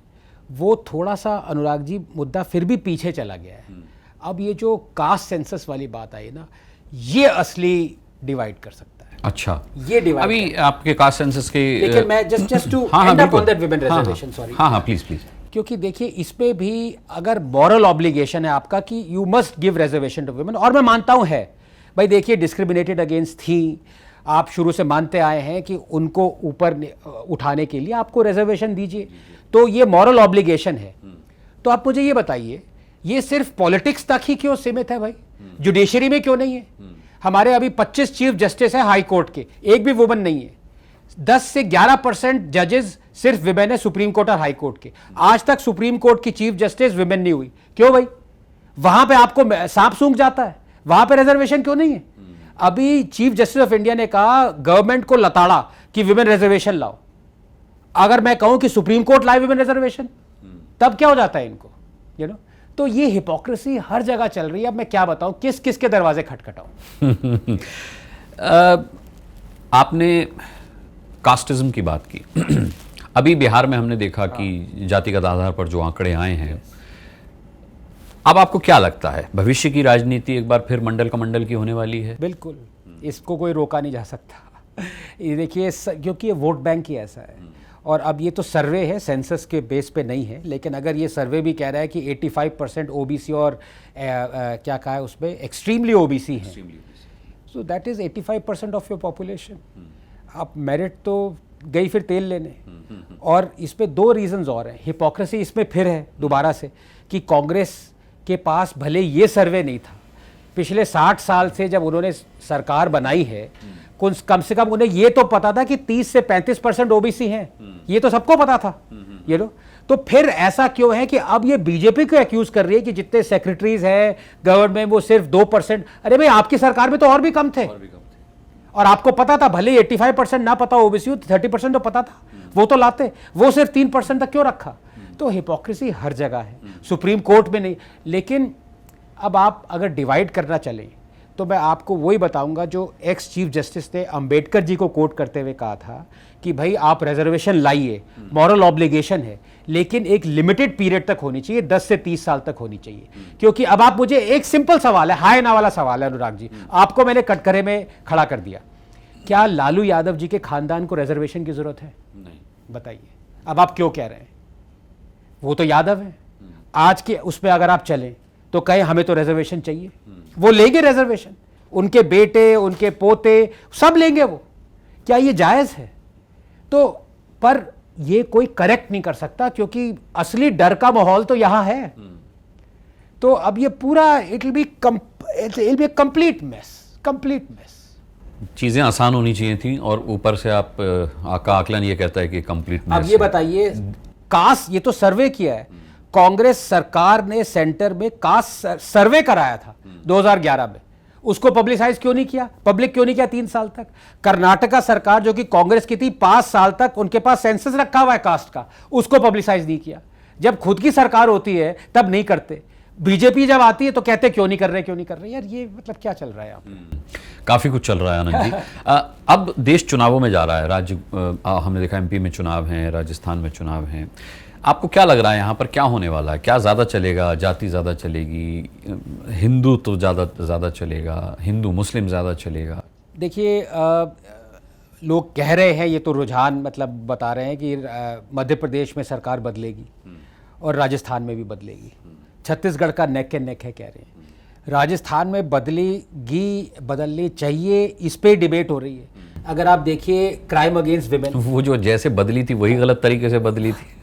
वो थोड़ा सा अनुराग जी मुद्दा फिर भी पीछे चला गया है। अब ये जो कास्ट सेंसस वाली बात आई ना, ये असली डिवाइड कर सकता है। अच्छा, ये डिवाइड अभी आपके कास्ट सेंसस के, लेकिन मैं just to end up on that women reservation, sorry, हाँ प्लीज, क्योंकि देखिए इस पे भी अगर मॉरल ऑब्लिगेशन है आपका कि you must give reservation to women, और मैं मानता हूं है भाई, देखिए डिस्क्रिमिनेटेड अगेंस्ट थी, आप शुरू से मानते आए हैं कि उनको ऊपर उठाने के लिए आपको रिजर्वेशन दीजिए, तो ये मॉरल ऑब्लिगेशन है। तो आप मुझे ये बताइए, ये सिर्फ पॉलिटिक्स तक ही क्यों सीमित है भाई? जुडिशरी में क्यों नहीं है? हमारे अभी 25 चीफ जस्टिस हैं हाई कोर्ट के, एक भी वुमन नहीं है। 10 से 11% जजेस सिर्फ विमेन है सुप्रीम कोर्ट और हाई कोर्ट के। आज तक सुप्रीम कोर्ट की चीफ जस्टिस विमेन नहीं हुई, क्यों भाई? वहां पे आपको सांप सूंघ जाता है, वहां पे रिजर्वेशन क्यों नहीं है? अभी चीफ जस्टिस ऑफ इंडिया ने कहा, गवर्नमेंट को लताड़ा कि विमेन रिजर्वेशन लाओ। अगर मैं कहूं कि सुप्रीम कोर्ट लाए विमेन रिजर्वेशन, तब क्या हो जाता है इनको, यू नो? तो ये हिपोक्रेसी हर जगह चल रही है। अब मैं क्या बताऊं, किस किस के दरवाजे खटखटाऊं? आपने कास्टिज्म की बात की। अभी बिहार में हमने देखा कि जातिगत आधार पर जो आंकड़े आए हैं, अब आपको क्या लगता है भविष्य की राजनीति एक बार फिर मंडल का मंडल की होने वाली है? बिल्कुल, इसको कोई रोका नहीं जा सकता। ये देखिए, क्योंकि ये वोट बैंक ही ऐसा है। और अब ये तो सर्वे है, सेंसस के बेस पे नहीं है, लेकिन अगर ये सर्वे भी कह रहा है कि 85% ओबीसी और क्या कहा है उसमें, एक्सट्रीमली ओबीसी हैं, so that is 85% of your population. आप मेरिट तो गई फिर तेल लेने। और इस पे दो रीजंस और हैं। हिपोक्रेसी इसमें फिर है दोबारा से कि कांग्रेस के पास भले ये सर्वे नहीं था, पिछले 60 साल से जब उन्होंने सरकार बनाई है, कम से कम उन्हें ये तो पता था कि 30 से 35% ओबीसी हैं, ये तो सबको पता था, ये लो। तो फिर ऐसा क्यों है कि अब ये बीजेपी को एक्यूज कर रही है कि जितने सेक्रेटरीज हैं गवर्नमेंट में वो सिर्फ 2%? अरे भाई, आपकी सरकार में तो और भी कम थे, और आपको पता था, भले 85% ना पता ओबीसी, 30% तो पता था, वो तो लाते, वो सिर्फ 3% तक क्यों रखा? तो हिपोक्रेसी हर जगह है, सुप्रीम कोर्ट में नहीं। लेकिन अब आप अगर डिवाइड करना चलें तो मैं आपको वही बताऊंगा जो एक्स चीफ जस्टिस ने अंबेडकर जी को कोट करते हुए कहा था कि भाई आप रिजर्वेशन लाइए, मॉरल ऑब्लिगेशन है, लेकिन एक लिमिटेड पीरियड तक होनी चाहिए, 10 से 30 साल तक होनी चाहिए। क्योंकि अब आप मुझे एक सिंपल सवाल है, हाय ना वाला सवाल है अनुराग जी, आपको मैंने कटघरे में खड़ा कर दिया, क्या लालू यादव जी के खानदान को रिजर्वेशन की जरूरत है? नहीं। बताइए, अब आप क्यों कह रहे हैं? वो तो यादव है। आज के उसमें अगर आप चलें तो कहें हमें तो रिजर्वेशन चाहिए, वो लेंगे रिजर्वेशन, उनके बेटे, उनके पोते सब लेंगे वो। क्या ये जायज है? तो पर ये कोई करेक्ट नहीं कर सकता, क्योंकि असली डर का माहौल तो यहां है। तो अब ये पूरा it will be complete mess. चीजें आसान होनी चाहिए थी और ऊपर से आप आपका आकलन ये कहता है कि कंप्लीट। अब ये बताइए, कास्ट, ये तो सर्वे किया है कांग्रेस सरकार ने, सेंटर में कास्ट सर्वे कराया था 2011 में, उसको पब्लिसाइज क्यों नहीं किया, पब्लिक क्यों नहीं किया 3 साल तक? कर्नाटका सरकार जो कि कांग्रेस की थी, 5 साल तक उनके पास सेंसस रखा हुआ है कास्ट का, उसको पब्लिसाइज नहीं किया। जब खुद की सरकार होती है तब नहीं करते, बीजेपी जब आती है तो कहते क्यों नहीं कर रहे। यार ये मतलब क्या चल रहा है यहाँ पे? काफी कुछ चल रहा है आनंद जी। अब देश चुनावों में जा रहा है, राज्य हमने देखा एमपी में चुनाव हैं, राजस्थान में चुनाव हैं। आपको क्या लग रहा है यहाँ पर क्या होने वाला है? क्या ज़्यादा चलेगा? जाति ज़्यादा चलेगी? हिंदू तो ज़्यादा चलेगा? हिंदू मुस्लिम ज़्यादा चलेगा? देखिए, लोग कह रहे हैं, ये तो रुझान मतलब बता रहे हैं कि मध्य प्रदेश में सरकार बदलेगी और राजस्थान में भी बदलेगी। छत्तीसगढ़ का नेक एंड नेक है कह रहे हैं। राजस्थान में बदलनी चाहिए, इस पे डिबेट हो रही है। अगर आप देखिए क्राइम अगेंस्ट विमेन, वो जो जैसे बदली थी वही गलत तरीके से बदली थी।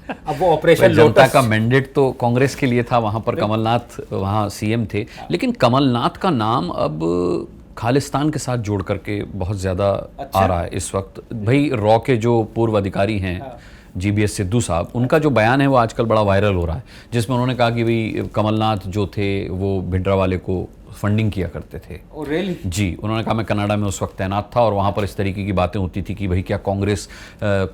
अब वो ऑपरेशन जनता का मैंडेट तो कांग्रेस के लिए था, वहां पर कमलनाथ वहां सीएम थे, लेकिन कमलनाथ का नाम अब खालिस्तान के साथ जोड़ करके बहुत ज्यादा आ रहा है इस वक्त। भाई रॉ के जो पूर्व अधिकारी हैं जीबीएस सिद्धू साहब, उनका जो बयान है वो आजकल बड़ा वायरल हो रहा है, जिसमें उन्होंने कहा कि भाई कमलनाथ जो थे वो भिंडरावाले को फंडिंग किया करते थे। really? जी, उन्होंने कहा मैं कनाडा में उस वक्त तैनात था और वहाँ पर इस तरीके की बातें होती थी कि भाई क्या कांग्रेस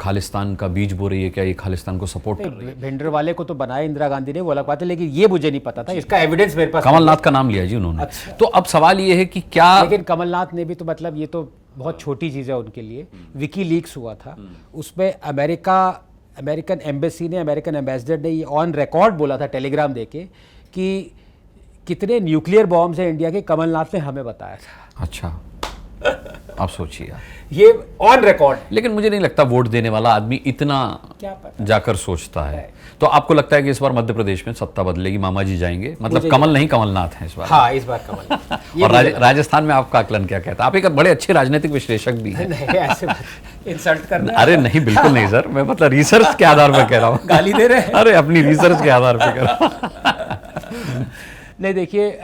खालिस्तान का बीज बो रही है, क्या ये खालिस्तान को सपोर्ट कर रही है? भिंडरवाले को तो बनाया इंदिरा गांधी ने, वो अलग बात है, लेकिन ये मुझे नहीं पता था, इसका एविडेंस मेरे पास। कमलनाथ का नाम लिया जी उन्होंने। अच्छा। तो अब सवाल ये है कि क्या, लेकिन कमलनाथ ने भी तो मतलब ये तो बहुत छोटी चीज़ है उनके लिए। विकीलीक्स हुआ था, उसमें अमेरिकन एम्बेसी ने, अमेरिकन एम्बेसडर ने ये ऑन रिकॉर्ड बोला था टेलीग्राम देके कि कितने न्यूक्लियर बॉम्ब्स हैं इंडिया के, कमलनाथ ने हमें बताया था। अच्छा, आप सोचिए ये ऑन रिकॉर्ड। लेकिन मुझे नहीं लगता वोट देने वाला आदमी इतना क्या पता जाकर सोचता है। तो आपको लगता है कि इस बार मध्य प्रदेश में सत्ता बदलेगी, मामा जी जाएंगे, मतलब कमल नहीं कमलनाथ है इस बार? हाँ, इस बार कमल। और राजस्थान में आपका आकलन क्या कहता है? आप एक बड़े अच्छे राजनीतिक विश्लेषक भी हैं। नहीं, ऐसे इंसल्ट करना। अरे नहीं, बिल्कुल नहीं सर, मैं मतलब रिसर्च के आधार पर कह रहा हूँ। गाली दे रहे हैं? अरे अपनी रिसर्च के आधार पर कह रहा हूँ। नहीं, देखिए,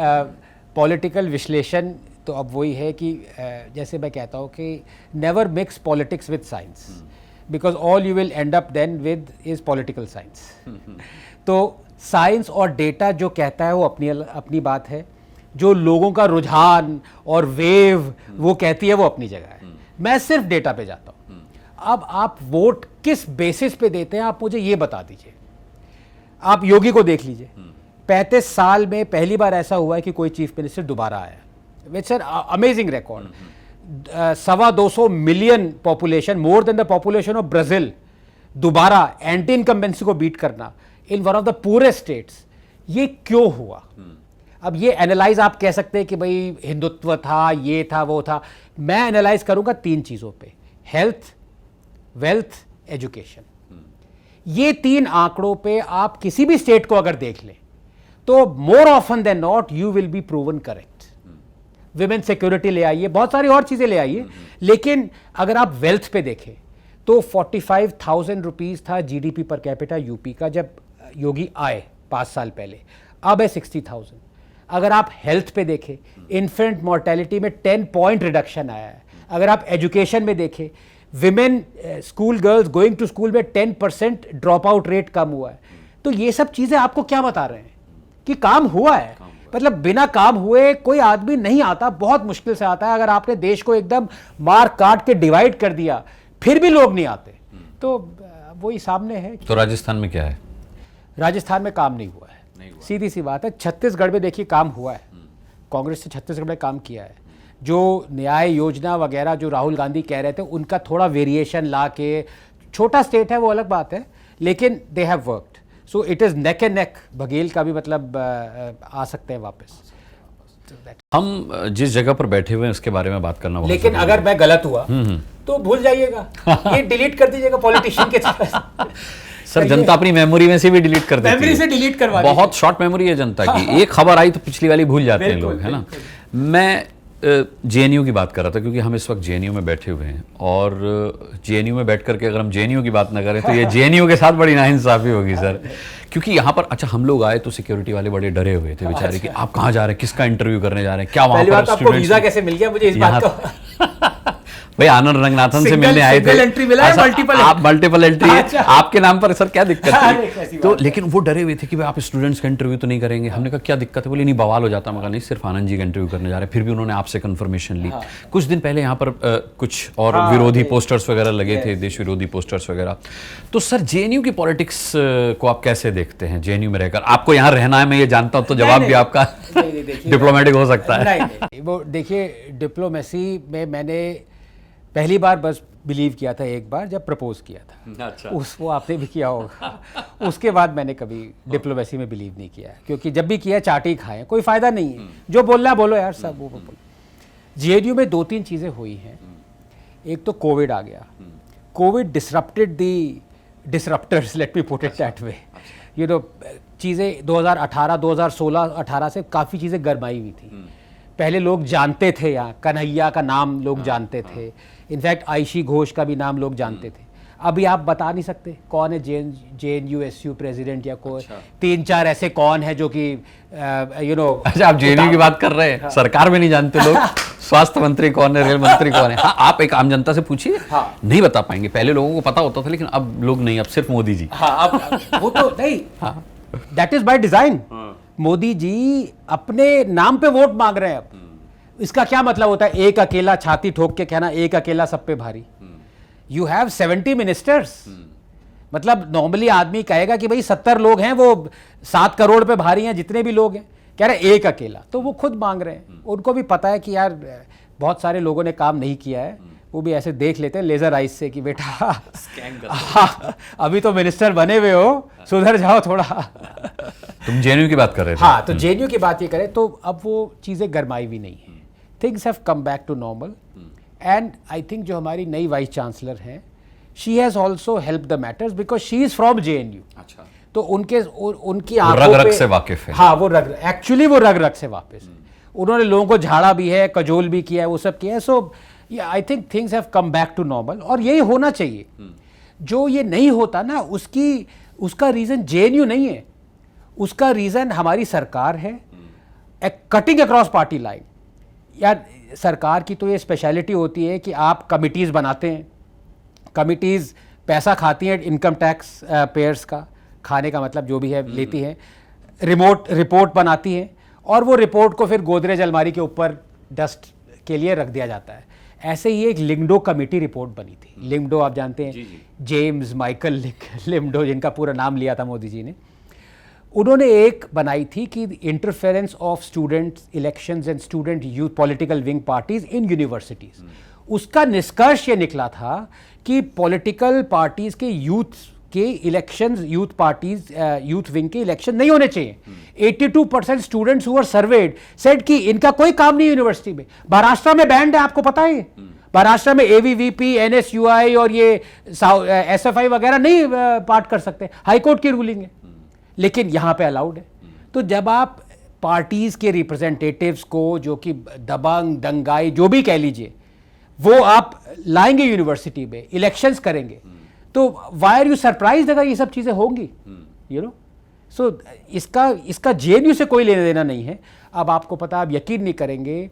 पॉलिटिकल विश्लेषण तो अब वही है कि जैसे मैं कहता हूँ कि never mix politics with science, because all you will end up then with is political science. तो साइंस और डेटा जो कहता है वो अपनी बात है, जो लोगों का रुझान और वेव वो कहती है वो अपनी जगह है। मैं सिर्फ डेटा पे जाता हूँ। अब आप वोट किस बेसिस पे देते हैं आप मुझे ये बता दीजिए। आप योगी को देख लीजिए, 35 साल में पहली बार ऐसा हुआ है कि कोई चीफ मिनिस्टर दोबारा आया, विच an amazing record. 225 million population, more than the population of Brazil, दोबारा एंटी इनकम्बेंसी को बीट करना in one of the purest states, ये क्यों हुआ? अब ये एनालाइज आप कह सकते हैं कि भाई हिंदुत्व था, ये था, वो था। मैं एनालाइज करूंगा 3 चीजों पे, हेल्थ, वेल्थ, एजुकेशन। ये 3 आंकड़ों पे आप किसी भी स्टेट को अगर देख लें तो more often than not you will be proven correct. Women security ले आइए, बहुत सारी और चीजें ले आइए, लेकिन अगर आप वेल्थ पे देखें तो 45,000 रुपीज था जीडीपी पर कैपिटा यूपी का जब योगी आए 5 साल पहले, अब है 60,000। अगर आप हेल्थ पे देखें, इन्फेंट मोर्टेलिटी में 10 पॉइंट रिडक्शन आया है। अगर आप एजुकेशन में देखें, women school girls going to school में 10% ड्रॉप आउट रेट कम हुआ है। तो ये सब चीजें आपको क्या बता रहे हैं कि काम हुआ है। मतलब बिना काम हुए कोई आदमी नहीं आता, बहुत मुश्किल से आता है। अगर आपने देश को एकदम मार काट के डिवाइड कर दिया फिर भी लोग नहीं आते, तो वही सामने है। तो राजस्थान में क्या है? राजस्थान में काम नहीं हुआ है, सीधी सी बात है। छत्तीसगढ़ में देखिए काम हुआ है, कांग्रेस ने छत्तीसगढ़ में काम किया है। जो न्याय योजना वगैरह जो राहुल गांधी कह रहे थे उनका थोड़ा वेरिएशन ला के, छोटा स्टेट है वो अलग बात है, लेकिन they have worked. So it is neck and neck. Baghel का भी मतलब आ सकते हैं वापस। हम जिस जगह पर बैठे हुए हैं उसके बारे में बात करना बहुत लेकिन जरूरी अगर मैं गलत हुआ तो भूल जाइएगा, ये डिलीट कर दीजिएगा पॉलिटिशियन के तरह। सर, जनता अपनी मेमोरी में से भी डिलीट कर देती है। मेमोरी से डिलीट करवा बहुत शॉर्ट मेमोरी है जनता की। एक खबर आई तो पिछली वाली भूल जाते हैं लोग, है ना। मैं जेएनयू की बात कर रहा था क्योंकि हम इस वक्त जेएनयू में बैठे हुए हैं, और जेएनयू में बैठ करके अगर हम जेएनयू की बात ना करें तो ये जेएनयू के साथ बड़ी नाइंसाफी होगी सर। क्योंकि यहाँ पर अच्छा हम लोग आए तो सिक्योरिटी वाले बड़े डरे हुए थे बेचारे कि आप कहाँ जा रहे हैं, किसका इंटरव्यू करने जा रहे हैं, क्या वहाँ पर आपको वीजा कैसे मिल गया, मुझे इस बात का भाई आनंद रंगनाथन से मिलने आए थे। एंट्री मिला है, मल्टीपल एंट्री है। अच्छा। आपके नाम पर सर क्या दिक्कत अरे, थी? तो लेकिन वो डरे हुए थे कि भाई आप स्टूडेंट्स का इंटरव्यू तो नहीं करेंगे। हमने कहा क्या दिक्कत है? बोले नहीं बवाल हो जाता। मगर नहीं, सिर्फ आनंद जी का इंटरव्यू करने जा रहे हैं। फिर भी उन्होंने आपसे कंफर्मेशन ली। कुछ दिन पहले यहाँ पर कुछ और विरोधी पोस्टर्स वगैरह लगे थे, देश विरोधी पोस्टर्स वगैरह। तो सर जेएनयू की पॉलिटिक्स को आप कैसे देखते हैं? जेएनयू में रहकर आपको यहाँ रहना है, मैं ये जानता हूँ, तो जवाब भी आपका डिप्लोमेटिक हो सकता है। वो देखिए, डिप्लोमेसी में मैंने पहली बार बस बिलीव किया था एक बार जब प्रपोज किया था। अच्छा। वो आपने भी किया होगा। उसके बाद मैंने कभी डिप्लोमेसी में बिलीव नहीं किया, क्योंकि जब भी किया चाटी खाएं, कोई फायदा नहीं है। जो बोलना है बोलो यार, सब वो बोलो। जेएनयू में 2-3 चीजें हुई हैं। एक तो कोविड आ गया। Covid disrupted the disruptors, let me put it that way. You know, चीज़ें 2018, 2016, 18 से काफ़ी चीज़ें गरमाई हुई थी। पहले लोग जानते थे, यहाँ कन्हैया का नाम लोग जानते थे, इनफैक्ट आयशी घोष का भी नाम लोग जानते थे। अभी आप बता नहीं सकते कौन है जेएनयूएसयू प्रेसिडेंट या कोई। 3-4 ऐसे कौन है जो कि यू नो। अच्छा, आप जेएनयू की बात कर रहे हैं। हाँ। सरकार में नहीं जानते लोग। स्वास्थ्य मंत्री कौन है, रेल मंत्री कौन है। हाँ, आप एक आम जनता से पूछिए। हाँ। नहीं बता पाएंगे। पहले लोगों को पता होता था, लेकिन अब लोग नहीं, अब सिर्फ मोदी जी। हाँ, अब वो तो नहीं। हाँ, that is by design. Modi ji अपने नाम पे वोट मांग रहे हैं अब। इसका क्या मतलब होता है? एक अकेला छाती ठोक के कहना एक अकेला सब पे भारी। You have 70 ministers. मतलब नॉर्मली आदमी कहेगा कि भाई 70 लोग हैं, वो 7 करोड़ पे भारी हैं, जितने भी लोग हैं। कह रहे एक अकेला, तो वो खुद मांग रहे हैं। उनको भी पता है कि यार बहुत सारे लोगों ने काम नहीं किया है। वो भी ऐसे देख लेते हैं लेजर आइज से कि बेटा हाँ, अभी तो मिनिस्टर बने हुए हो, सुधर जाओ थोड़ा। तुम जेएनयू की बात कर रहे थे। हाँ, तो जेएनयू की बात ये करें तो अब वो चीज़ें गरमाई भी नहीं है। Things have come back to normal, and I think जो हमारी नई वाइस चांसलर हैं, she has also help the matters because she is from JNU. अच्छा। तो उनकी आंखों रग पे रग से वाकिफ है। हाँ, वो एक्चुअली वो रग रग से वापस। उन्होंने लोगों को झाड़ा भी है, कजोल भी किया है, वो सब किया है। So I think things have come back to normal, और यही होना चाहिए। जो ये नहीं होता ना, उसका रीजन जेएनयू नहीं है, उसका रीजन हमारी सरकार है, कटिंग अक्रॉस पार्टी लाइन। यार सरकार की तो ये स्पेशलिटी होती है कि आप कमिटीज़ बनाते हैं, कमिटीज़ पैसा खाती हैं इनकम टैक्स पेयर्स का, खाने का मतलब जो भी है लेती हैं, रिपोर्ट बनाती हैं और वो रिपोर्ट को फिर गोदरेज अलमारी के ऊपर डस्ट के लिए रख दिया जाता है। ऐसे ही एक लिंगडो कमेटी रिपोर्ट बनी थी। लिंगडो आप जानते हैं, जेम्स माइकल लिंगडो, जिनका पूरा नाम लिया था मोदी जी ने। उन्होंने एक बनाई थी कि interference of students elections and student youth political wing parties in universities. उसका निष्कर्ष ये निकला था कि पॉलिटिकल पार्टीज के यूथ के elections, youth parties youth wing के इलेक्शन नहीं होने चाहिए। 82% students who were served said कि इनका कोई काम नहीं यूनिवर्सिटी में। महाराष्ट्र में बैंड है, आपको पता है, महाराष्ट्र में एवीवीपी, एनएसयूआई और ये एसएफआई वगैरह नहीं पार्ट कर सकते, हाईकोर्ट की रूलिंग है, लेकिन यहां पे अलाउड है। तो जब आप पार्टीज के रिप्रेजेंटेटिव्स को, जो कि दबंग दंगाई जो भी कह लीजिए, वो आप लाएंगे यूनिवर्सिटी में, इलेक्शंस करेंगे, तो वाई आर यू सरप्राइज्ड अगर ये सब चीजें होंगी, यू नो। सो इसका जेएनयू से कोई लेना देना नहीं है। अब आपको पता, आप यकीन नहीं करेंगे,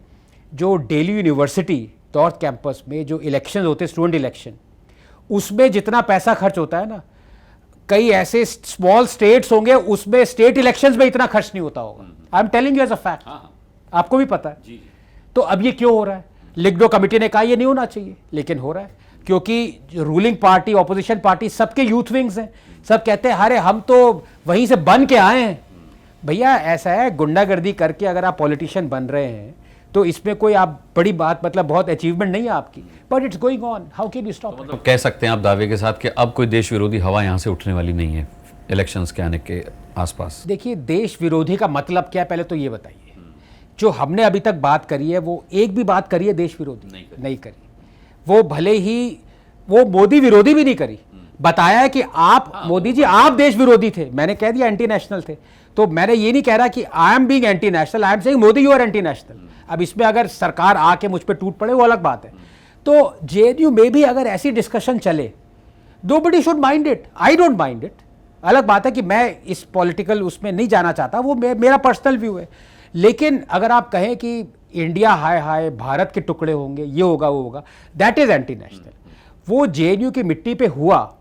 जो दिल्ली यूनिवर्सिटी नॉर्थ कैंपस में जो इलेक्शन होते हैं, स्टूडेंट इलेक्शन, उसमें जितना पैसा खर्च होता है ना, कई ऐसे स्मॉल स्टेट्स होंगे उसमें स्टेट इलेक्शंस में इतना खर्च नहीं होता होगा। I am telling you as a fact, आपको भी पता है। जी। तो अब ये क्यों हो रहा है? लिग्डो कमेटी ने कहा ये नहीं होना चाहिए, लेकिन हो रहा है क्योंकि रूलिंग पार्टी, ऑपोजिशन पार्टी, सबके यूथ विंग्स हैं, सब कहते हैं अरे हम तो वहीं से बन के आए हैं। भैया ऐसा है, गुंडागर्दी करके अगर आप पॉलिटिशियन बन रहे हैं तो इसमें कोई आप बड़ी बात, मतलब बहुत अचीवमेंट नहीं है आपकी, but it's going on, how can you stop? मतलब कह सकते हैं आप दावे के साथ कि अब कोई देश विरोधी हवा यहाँ से उठने वाली नहीं है इलेक्शंस के आने के आसपास। देखिए, देश विरोधी का मतलब क्या है, पहले तो ये बताइए। जो हमने अभी तक बात करी है, वो एक भी बात करी है देश विरोधी? नहीं करी। वो भले ही वो मोदी विरोधी भी नहीं करी, बताया है कि आप मोदी जी आप देश विरोधी थे, मैंने कह दिया एंटी नेशनल थे। तो मैंने ये नहीं कह रहा कि I am being anti national, I am saying Modi you are anti national. अब इसमें अगर सरकार आके मुझ पे टूट पड़े वो अलग बात है। तो जेएनयू में भी अगर ऐसी डिस्कशन चले, nobody should mind it, I don't mind it. अलग बात है कि मैं इस पॉलिटिकल उसमें नहीं जाना चाहता, वो मेरा पर्सनल व्यू है। लेकिन अगर आप कहें कि इंडिया हाय हाय, भारत के टुकड़े होंगे, ये होगा वो होगा, दैट इज एंटी नेशनल। वो जेएनयू की मिट्टी पे हुआ,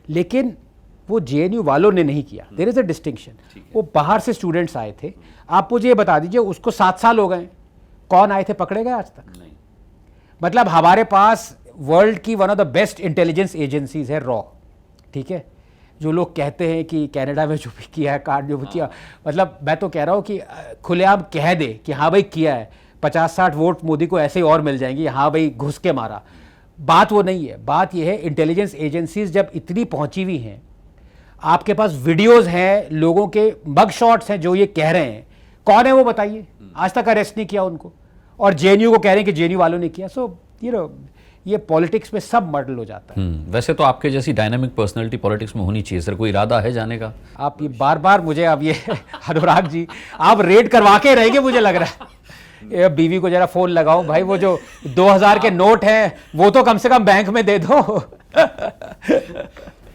लेकिन वो जेएनयू वालों ने नहीं किया। There is a distinction. वो बाहर से स्टूडेंट्स आए थे। आप मुझे ये बता दीजिए, उसको 7 साल हो गए, कौन आए थे पकड़े गए आज तक? नहीं। मतलब हमारे पास वर्ल्ड की one of the best intelligence agencies है, रॉ, ठीक है। जो लोग कहते हैं कि कनाडा में जो भी किया है, कार्ड जो भी किया, मतलब मैं तो कह रहा हूँ कि खुलेआम कह दे कि हाँ भाई किया है, 50-60 वोट मोदी को ऐसे ही और मिल जाएंगे, हाँ भाई घुस के मारा। बात वो नहीं है। बात ये है, इंटेलिजेंस एजेंसीज जब इतनी पहुंची हुई हैं, आपके पास वीडियोस हैं, लोगों के मग शॉट्स हैं जो ये कह रहे हैं, कौन है वो बताइए? आज तक अरेस्ट नहीं किया उनको, और जेएनयू को कह रहे हैं कि जेएनयू वालों ने किया। सो यू नो, ये पॉलिटिक्स में सब मर्डल हो जाता है। वैसे तो आपके जैसी डायनामिक पर्सनालिटी पॉलिटिक्स में होनी चाहिए सर। कोई इरादा है जाने का? आप ये बार बार मुझे, अब ये अनुराग जी आप रेड करवा के रहेंगे मुझे लग रहा है। ये बीवी को जरा फोन लगाओ भाई, वो जो 2000 के नोट है वो तो कम से कम बैंक में दे दो।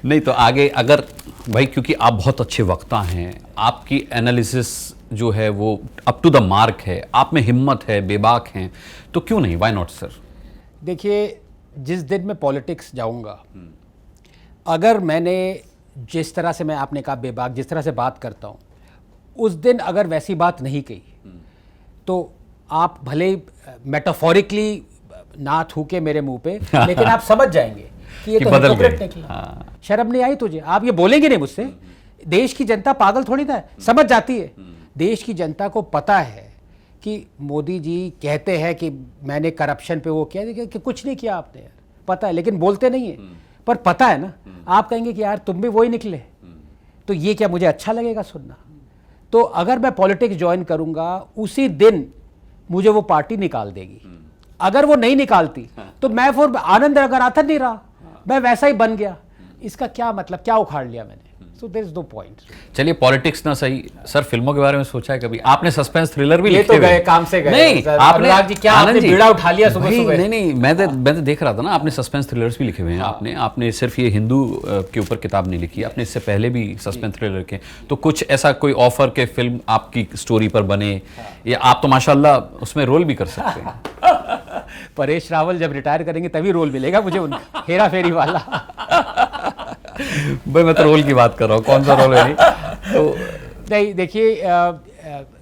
नहीं तो आगे अगर भाई, क्योंकि आप बहुत अच्छे वक्ता हैं, आपकी एनालिसिस जो है वो अप टू द मार्क है, आप में हिम्मत है, बेबाक हैं, तो क्यों नहीं, व्हाई नॉट सर? देखिए, जिस दिन मैं पॉलिटिक्स जाऊंगा, अगर मैंने जिस तरह से, मैं आपने कहा बेबाक, जिस तरह से बात करता हूं, उस दिन अगर वैसी बात नहीं कही, तो आप भले मेटाफोरिकली ना थूके मेरे मुंह पे, लेकिन आप समझ जाएंगे कि ये तो हिपोक्रेट निकला। शर्म नहीं आई तुझे? आप ये बोलेंगे नहीं मुझसे? देश की जनता पागल थोड़ी ना है, समझ जाती है। देश की जनता को पता है कि मोदी जी कहते हैं कि मैंने करप्शन पे वो किया, कि कुछ नहीं किया आपने, यार पता है, लेकिन बोलते नहीं है, पर पता है ना। आप कहेंगे कि यार तुम भी वही निकले, तो ये क्या मुझे अच्छा लगेगा सुनना? तो अगर मैं पॉलिटिक्स ज्वाइन करूंगा, उसी दिन मुझे वो पार्टी निकाल देगी। अगर वो नहीं निकालती तो मैं फिर आनंद अगर आता नहीं रहा, मैं वैसा ही बन गया। इसका क्या मतलब, क्या उखाड़ लिया मैंने? so there is no point. चलिए पॉलिटिक्स ना सही सर, फिल्मों के बारे में सोचा है कभी आपने? सस्पेंस थ्रिलर भी ये लिखे तो हुए गए काम से गए नहीं सर, आपने अनुराग जी क्या आनंद आपने जी, बीड़ा उठा लिया सुबह भाई, सुबह? नहीं मैं तो देख रहा था ना, आपने सस्पेंस थ्रिलर्स भी लिखे हुए हैं। आपने सिर्फ ये हिंदू के ऊपर किताब नहीं लिखी, आपने इससे पहले भी सस्पेंस थ्रिलर के, तो कुछ ऐसा कोई ऑफर के फिल्म आपकी स्टोरी पर बने, या आप तो माशाल्लाह उसमें रोल भी कर सकते हैं। परेश रावल जब रिटायर करेंगे तभी रोल मिलेगा मुझे उनका, हेरा फेरी वाला। भाई मैं तो रोल की बात कर रहा हूँ, कौन सा रोल है नहीं तो नहीं देखिए,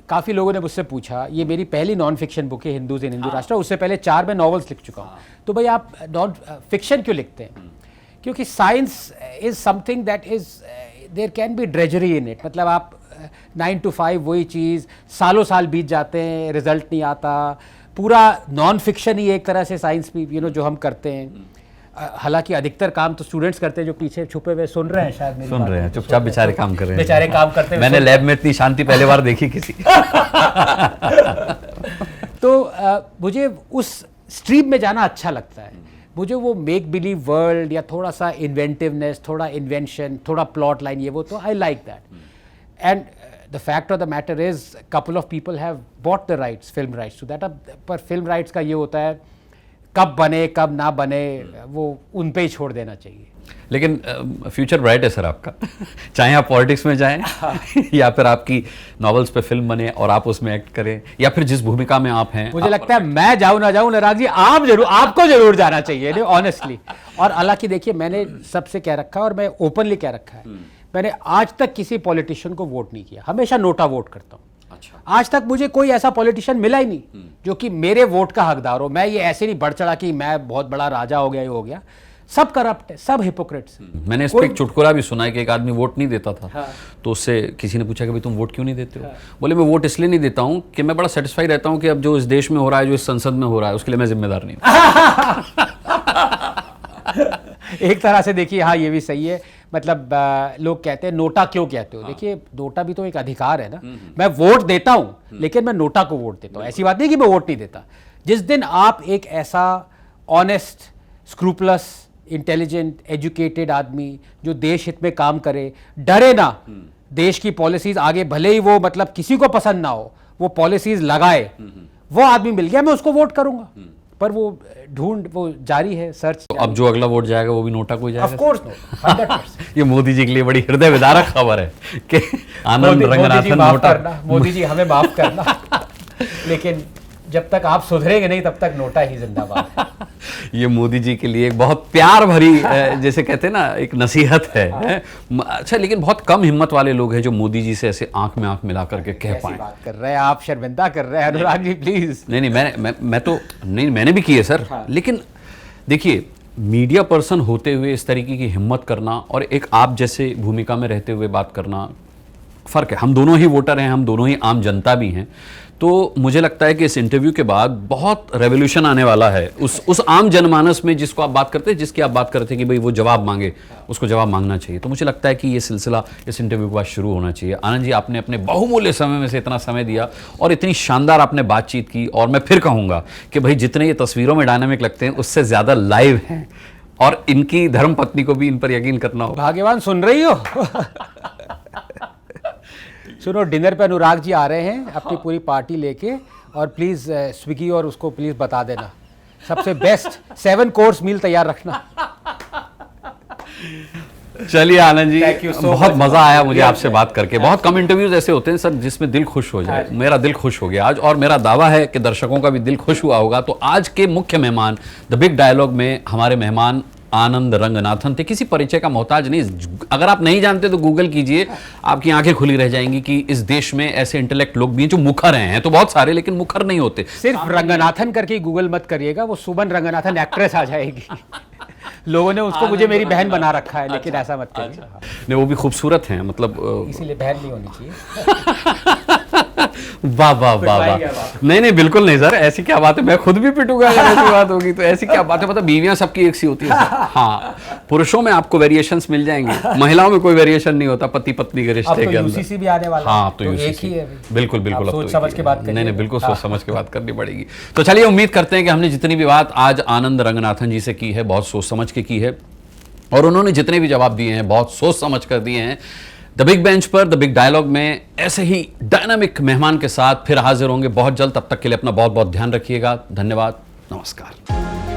काफ़ी लोगों ने मुझसे पूछा, ये मेरी पहली नॉन फिक्शन बुक है हिंदूज इन हिंदू राष्ट्र, उससे पहले 4 मैं नॉवेल्स लिख चुका हूँ। तो भाई आप नॉन फिक्शन क्यों लिखते हैं? क्योंकि science is something that is there can be drudgery in it. मतलब आप 9 to 5 वही चीज़, सालों साल बीत जाते हैं, रिजल्ट नहीं आता। पूरा नॉन फिक्शन ही एक तरह से साइंस भी जो हम करते हैं। हालांकि अधिकतर काम तो स्टूडेंट्स करते हैं जो पीछे छुपे हुए सुन रहे हैं, शायद मेरी सुन बात। रहे हैं, चुपचाप बेचारे काम कर रहे हैं, बेचारे काम करते हैं। मैंने लैब में इतनी शांति पहली बार देखी किसी। तो मुझे उस स्ट्रीम में जाना अच्छा लगता है। मुझे वो मेक बिलीव वर्ल्ड या थोड़ा सा इन्वेंटिवनेस, थोड़ा इन्वेंशन, थोड़ा प्लॉट लाइन, ये वो, तो I like that. And the fact of the matter is couple of people have bought the rights, film rights to that. पर फिल्म राइट्स का ये होता है कब बने कब ना बने वो उन पे ही छोड़ देना चाहिए। लेकिन फ्यूचर ब्राइट है सर आपका। चाहे आप पॉलिटिक्स में जाएं या फिर आपकी नॉवेल्स पे फिल्म बने और आप उसमें एक्ट करें, या फिर जिस भूमिका में आप हैं। मुझे लगता है मैं जाऊं ना जाऊं, अनुराग जी आप जरूर, आपको जरूर जाना चाहिए ऑनेस्टली। और हालांकि देखिए, मैंने सबसे कह रखा है और मैं ओपनली कह रखा है, मैंने आज तक किसी पॉलिटिशियन को वोट नहीं किया, हमेशा नोटा वोट करता हूँ। अच्छा। आज तक मुझे कोई ऐसा पॉलिटिशियन मिला ही नहीं जो कि मेरे वोट का हकदार हो। मैं ये ऐसे नहीं बढ़ चढ़ा कि मैं बहुत बड़ा राजा हो गया, ये हो गया। सब करप्ट है, सब हिपोक्रेट्स। मैंने इस पे एक चुटकुला भी सुना है कि एक आदमी वोट नहीं देता था। तो उससे किसी ने पूछा कि भाई तुम वोट क्यों नहीं देते हो? बोले मैं वोट इसलिए नहीं देता हूँ कि मैं बड़ा सेटिस्फाई रहता हूँ कि अब जो इस देश में हो रहा है, जो इस संसद में हो रहा है, उसके लिए मैं जिम्मेदार नहीं हूँ। एक तरह से देखिए, हाँ ये भी सही है। मतलब लोग कहते हैं नोटा क्यों कहते हो? देखिए, नोटा भी तो एक अधिकार है ना। मैं वोट देता हूं लेकिन मैं नोटा को वोट देता हूं। ऐसी बात नहीं कि मैं वोट नहीं देता। जिस दिन आप एक ऐसा ऑनेस्ट, स्क्रूपलस, इंटेलिजेंट, एजुकेटेड आदमी जो देश हित में काम करे, डरे ना, देश की पॉलिसीज आगे भले ही वो मतलब किसी को पसंद ना हो, वो पॉलिसीज लगाए, वो आदमी मिल गया, मैं उसको वोट करूंगा। पर वो ढूंढ वो जारी है, सर्च। तो अब जो अगला वोट जाएगा वो भी नोटा को ही जाएगा। Of course no, 100%। ये मोदी जी के लिए बड़ी हृदय विदारक खबर है कि आनंद रंगनाथन नोटा। मोदी जी हमें माफ करना, लेकिन जब तक आप सुधरेंगे नहीं तब तक नोटा ही जिंदाबाद। ये मोदी जी के लिए एक बहुत प्यार भरी जैसे कहते हैं ना, एक नसीहत है। अच्छा, लेकिन बहुत कम हिम्मत वाले लोग हैं जो मोदी जी से ऐसे आंख में आंख मिला करके कह पाए। बात कर रहे हैं आप, शर्मिंदा कर रहे हैं अनुराग जी, प्लीज। नहीं मैं तो नहीं, मैंने भी की है सर। लेकिन देखिए, मीडिया पर्सन होते हुए इस तरीके की हिम्मत करना और एक आप जैसे भूमिका में रहते हुए बात करना, फ़र्क है। हम दोनों ही वोटर हैं, हम दोनों ही आम जनता भी हैं। तो मुझे लगता है कि इस इंटरव्यू के बाद बहुत रेवोल्यूशन आने वाला है उस आम जनमानस में जिसको आप बात करते हैं, जिसकी आप बात करते हैं कि भाई वो जवाब मांगे, उसको जवाब मांगना चाहिए। तो मुझे लगता है कि ये सिलसिला इस इंटरव्यू के बाद शुरू होना चाहिए। आनंद जी, आपने अपने बहुमूल्य समय में से इतना समय दिया और इतनी शानदार आपने बातचीत की। और मैं फिर कहूँगा कि भाई जितने ये तस्वीरों में डायनामिक लगते हैं उससे ज़्यादा लाइव हैं, और इनकी धर्मपत्नी को भी इन पर यकीन करना होगा। भाग्यवान सुन रही हो। सुनो, डिनर पे अनुराग जी आ रहे हैं अपनी पूरी पार्टी लेके, और प्लीज स्विगी और उसको प्लीज बता देना सबसे बेस्ट 7 कोर्स मील तैयार रखना। चलिए आनंद जी, so बहुत मजा आया मुझे आपसे बात करके। बहुत कम इंटरव्यूज ऐसे होते हैं सर जिसमें दिल खुश हो जाए। मेरा दिल खुश हो गया आज, और मेरा दावा है कि दर्शकों का भी दिल खुश हुआ होगा। तो आज के मुख्य मेहमान द बिग डायलॉग में हमारे मेहमान आनंद रंगनाथन थे। किसी परिचय का मोहताज नहीं। अगर आप नहीं जानते तो गूगल कीजिए, आपकी आंखें खुली रह जाएंगी कि इस देश में ऐसे इंटेलेक्ट लोग भी हैं जो मुखर हैं। तो बहुत सारे, लेकिन मुखर नहीं होते। सिर्फ रंगनाथन करके गूगल मत करिएगा, वो सुमन रंगनाथन एक्ट्रेस आ जाएगी। लोगों ने उसको मुझे मेरी बहन बना रखा है, लेकिन ऐसा मत करिए। नहीं, वो भी खूबसूरत हैं, मतलब इसीलिए बहन नहीं होनी चाहिए। वाह वाह वाह वाह। नहीं बिल्कुल नहीं सर, ऐसी क्या बात है। मैं खुद भी पिटूंगा अगर ऐसी बात होगी तो। ऐसी क्या बात है, मतलब बीवियां सबकी एक सी होती है सर। हाँ, पुरुषों में आपको वेरिएशंस मिल जाएंगे, महिलाओं में कोई वेरिएशन नहीं होता पति पत्नी के रिश्ते के अंदर। यूसीसी भी आने वाला है। हाँ, तो एक ही है। बिल्कुल बिल्कुल। आप सोच समझ के बात करिए। नहीं बिल्कुल सोच समझ के बात करनी पड़ेगी। तो चलिए, उम्मीद करते हैं कि हमने जितनी भी बात आज आनंद रंगनाथन जी से की है, बहुत सोच समझ के की है। और उन्होंने जितने भी जवाब दिए हैं बहुत सोच समझ कर दिए हैं। द बिग बेंच पर द बिग डायलॉग में ऐसे ही डायनामिक मेहमान के साथ फिर हाजिर होंगे बहुत जल्द। तब तक के लिए अपना बहुत बहुत ध्यान रखिएगा। धन्यवाद, नमस्कार।